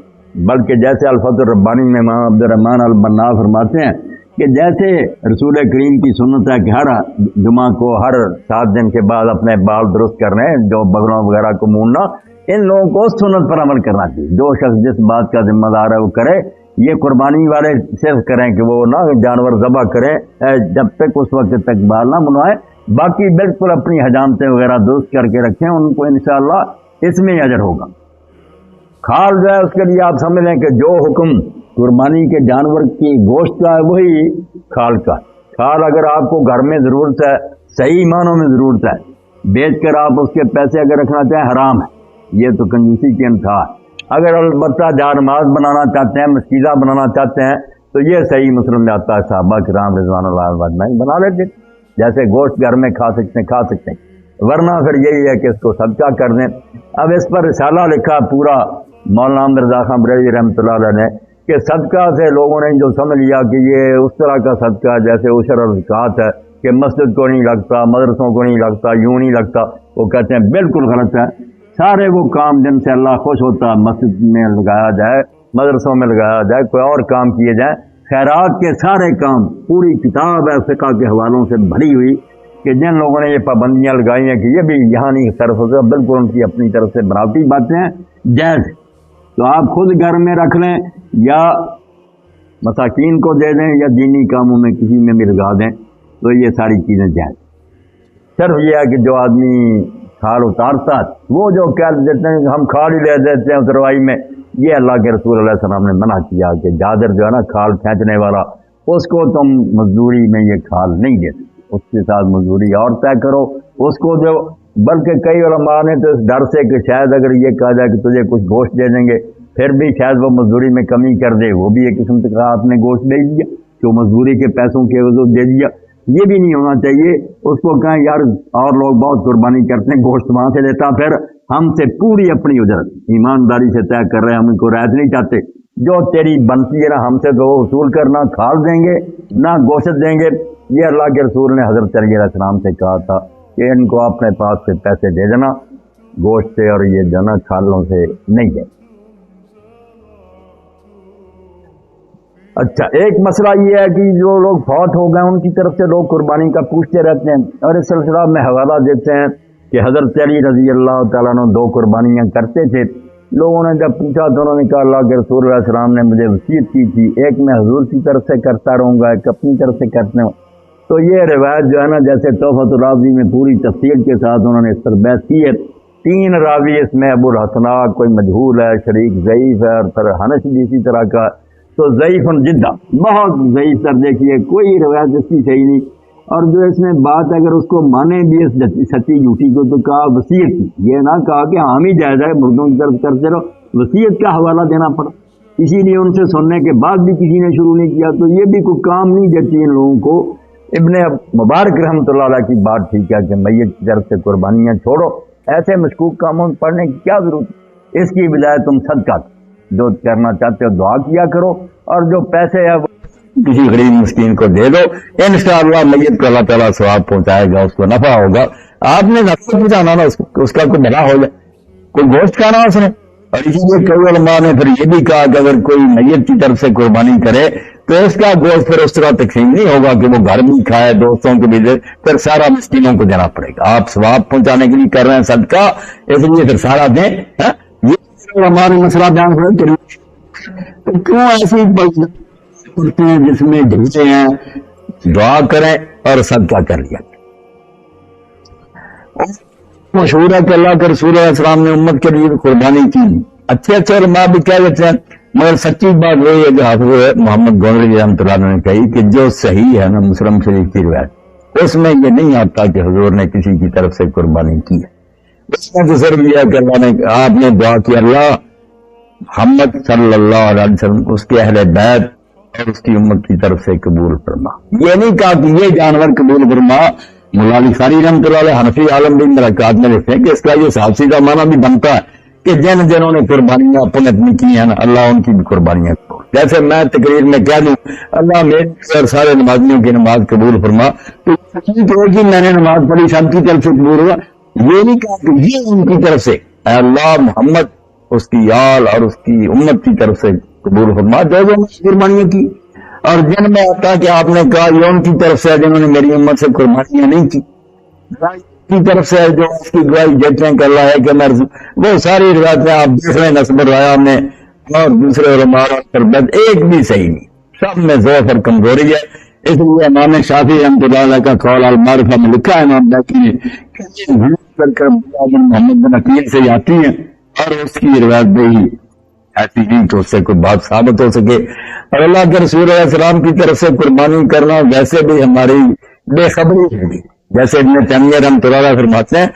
بلکہ جیسے الفتح الربانی میں امام عبد الرحمن البنا فرماتے ہیں کہ جیسے رسول کریم کی سنت ہے کہ ہر جمعہ کو ہر 7 دن کے بعد اپنے بال درست کرنے، جو بغلوں وغیرہ کو موننا، ان لوگوں کو سنت پر عمل کرنا چاہیے. جو شخص جس بات کا ذمہ دار ہے وہ کرے. یہ قربانی والے صرف کریں کہ وہ نہ جانور ذبح کریں جب تک اس وقت تک بال نہ منوائے. باقی بالکل اپنی حجامتیں وغیرہ درست کر کے رکھیں, ان کو انشاءاللہ اس میں اجر ہوگا. کھال جو ہے اس کے لیے آپ سمجھ لیں کہ جو حکم قربانی کے جانور کی گوشت کا ہے وہی کھال کا. کھال اگر آپ کو گھر میں ضرورت ہے, صحیح معنوں میں ضرورت ہے, بیچ کر آپ اس کے پیسے اگر رکھنا چاہیں حرام ہے. یہ تو کنجوسی کی انتہا ہے. اگر البتہ جانماز بنانا چاہتے ہیں, مشکیزہ بنانا چاہتے ہیں تو یہ صحیح مسلم میں آتا ہے. صحابہ کرام رضوان اللہ اجمعین بنا لیتے, جیسے گوشت گھر میں کھا سکتے ہیں. ورنہ پھر یہی ہے کہ اس کو صدقہ کر دیں. اب اس پر رسالہ لکھا پورا مولانا احمد رضا خان بریلوی رحمۃ اللہ علیہ نے کہ صدقہ سے لوگوں نے جو سمجھ لیا کہ یہ اس طرح کا صدقہ ہے جیسے عشر اور زکوٰۃ ہے کہ مسجد کو نہیں لگتا, مدرسوں کو نہیں لگتا, یوں نہیں لگتا. وہ کہتے ہیں بالکل غلط ہے. سارے وہ کام جن سے اللہ خوش ہوتا ہے مسجد میں لگایا جائے, مدرسوں میں لگایا جائے, کوئی اور کام کیے جائیں. خیرات کے سارے کام, پوری کتاب ہے فقہ کے حوالوں سے بھری ہوئی کہ جن لوگوں نے یہ پابندیاں لگائی ہیں کہ یہ بھی یہاں نہیں صرف ہوگا, بالکل ان کی اپنی طرف سے بناوٹی باتیں ہیں, جائز. تو آپ خود گھر میں رکھ لیں یا مساکین کو دے دیں یا دینی کاموں میں کسی میں بھی لگا دیں, تو یہ ساری چیزیں جائز. صرف یہ ہے کہ جو آدمی کھال اتارتا وہ جو کہہ دیتے ہیں کہ ہم کھال ہی لے دیتے ہیں اتروائی میں, یہ اللہ کے رسول علیہ السلام نے منع کیا کہ جادر جو ہے نا کھال کھینچنے والا, اس کو تم مزدوری میں یہ کھال نہیں دیتے, اس کے ساتھ مزدوری اور طے کرو اس کو جو. بلکہ کئی علماء نے تو اس ڈر سے کہ شاید اگر یہ کہا جائے کہ تجھے کچھ گوشت دے دیں گے پھر بھی شاید وہ مزدوری میں کمی کر دے, وہ بھی ایک قسم سے کہا آپ نے گوشت دے دیا کہ مزدوری کے پیسوں کے وضو دے دیا. یہ بھی نہیں ہونا چاہیے. اس کو کہیں یار اور لوگ بہت قربانی کرتے ہیں, گوشت وہاں سے لیتا, پھر ہم سے پوری اپنی اجرت ایمانداری سے طے کر رہے ہیں, ہم ان کو رعایت نہیں چاہتے. جو تیری بنتی ہے نا ہم سے تو وہ وصول کرنا, کھال دیں گے نہ گوشت دیں گے. یہ اللہ کے رسول نے حضرت علی علیہ السلام سے کہا تھا کہ ان کو اپنے پاس سے پیسے دے دینا گوشت سے, اور یہ جو نا کھالوں سے نہیں دے. اچھا, ایک مسئلہ یہ ہے کہ جو لوگ فوت ہو گئے ان کی طرف سے لوگ قربانی کا پوچھتے رہتے ہیں, اور اس سلسلہ میں حوالہ دیتے ہیں کہ حضرت علی رضی اللہ تعالیٰ عنہ 2 قربانیاں کرتے تھے. لوگوں نے جب پوچھا تو انہوں نے کہا اللہ کے رسول علیہ السلام نے مجھے وصیت کی تھی, ایک میں حضور کی طرف سے کرتا رہوں گا, ایک اپنی طرف سے کرتے ہوں. تو یہ روایت جو ہے نا جیسے تحفۃ الراضی میں پوری تفصیل کے ساتھ انہوں نے اس پر بحث کی ہے. 3 راوی اس میں, ابو الحسناء کوئی مجہول ہے, شریک ضعیف ہے, اور پھر حنش بھی اسی طرح کا, تو ضعیف جدہ, بہت ضعیف درجے کی ہے, کوئی روایت اس کی صحیح نہیں. اور جو اس میں بات اگر اس کو مانے بھی اس سچی جھوٹی کو, تو کہا وصیت کی, یہ نہ کہا کہ ہم ہی جائز ہے مردوں کی طرف کرتے رہو, وصیت کا حوالہ دینا پڑا. اسی لیے ان سے سننے کے بعد بھی کسی نے شروع نہیں کیا, تو یہ بھی کوئی کام نہیں دیتی ان لوگوں کو. ابن مبارک رحمۃ اللہ علیہ کی بات ٹھیک ہے کہ میت کی طرف سے قربانیاں چھوڑو, ایسے مشکوک کاموں پڑھنے کی کیا ضرورت, اس کی بجائے تم صدقہ جو کرنا چاہتے ہو دعا کیا کرو, اور جو پیسے ہے وہ کسی غریب مسکین کو دے دو, انشاءاللہ میت کو اللہ تعالیٰ ثواب پہنچائے گا, اس کو نفع ہوگا. آپ نے نفع پہنچانا نا, اس کا کوئی بھلا ہو جائے, کوئی گوشت کھانا اس نے. اور اسی لیے کئی علماء نے پھر یہ بھی کہا کہ اگر کوئی میت کی طرف سے قربانی کرے تو اس کا گوشت پھر اس طرح تقسیم نہیں ہوگا کہ وہ گھر بھی کھائے, دوستوں کو بھی دے, پھر سارا مسکینوں کو دینا پڑے گا. آپ ثواب پہنچانے کے لیے کر رہے ہیں صدقہ, اس لیے پھر سارا دیں. یہ ہمارے مسئلہ بیان کریں تو کیوں ایسی کرتے ہیں جس میں ڈھلتے ہیں, دعا کریں اور صدقہ کر لیا. مشہور ہے کہ اللہ کے رسول علیہ السلام نے امت کے لیے قربانی کی. اچھے علماء بھی کہہ دیتے ہیں, مگر سچی بات وہی ہے کہ حافظ محمد گونری رحمۃ اللہ نے کہی کہ جو صحیح ہے نا مسلم شریف کی روایت, اس میں یہ نہیں آتا کہ حضور نے کسی کی طرف سے قربانی کی ہے. اس میں تو صرف یہ ہے کہ اللہ نے, آپ نے دعا کی اللہ محمد صلی اللہ علیہ وسلم اس کے اہل بیت اور اس کی امت کی طرف سے قبول فرما. یہ نہیں کہا کہ یہ جانور قبول فرما. مولا علی قاری رحمۃ اللہ علیہ حنفی عالم بھی ملاقات میں لکھتے ہیں کہ اس کا یہ صاف سیدھا معنی بھی بنتا ہے کہ جنہوں نے قربانیاں اپنے اپنی کی ہیں نا, اللہ ان کی بھی قربانیاں کرو. جیسے میں تقریر میں کہہ دوں اللہ میری اور سارے نمازیوں کی نماز قبول فرما, تو میں نے نماز پڑھی سب کی طرف سے قبول ہوا. یہ نہیں کہا کہ یہ ان کی طرف سے, اے اللہ محمد اس کی آل اور اس کی امت کی طرف سے قبول فرما جو قربانیاں کی. اور جن میں آتا کہ آپ نے کہا یہ ان کی طرف سے جنہوں نے میری امت سے قربانیاں نہیں کی, کی طرف سے جو اس کی گواہی دیتے ہیں کہ اللہ ہے کہ مرض، وہ ساری روایتیں آپ دیکھ رہے ہیں نسب الریا میں اور دوسرے علماء پر بد ایک بھی صحیح نہیں، سب میں ضعف اور کمزوری ہے۔ اس لیے امام شافعی رحمۃ اللہ علیہ کا قول المعرفہ میں لکھا ہے امام باقی نے کر محمد بن عقیل سے آتی ہیں اور اس کی روایت بھی ایسی نہیں تو اس سے کوئی بات ثابت ہو سکے، اور اللہ کے رسول علیہ السلام کی طرف سے قربانی کرنا ویسے بھی ہماری بے خبری ہوگی، جیسے ابن تیمیہ رحمۃ اللہ علیہ فرماتے ہیں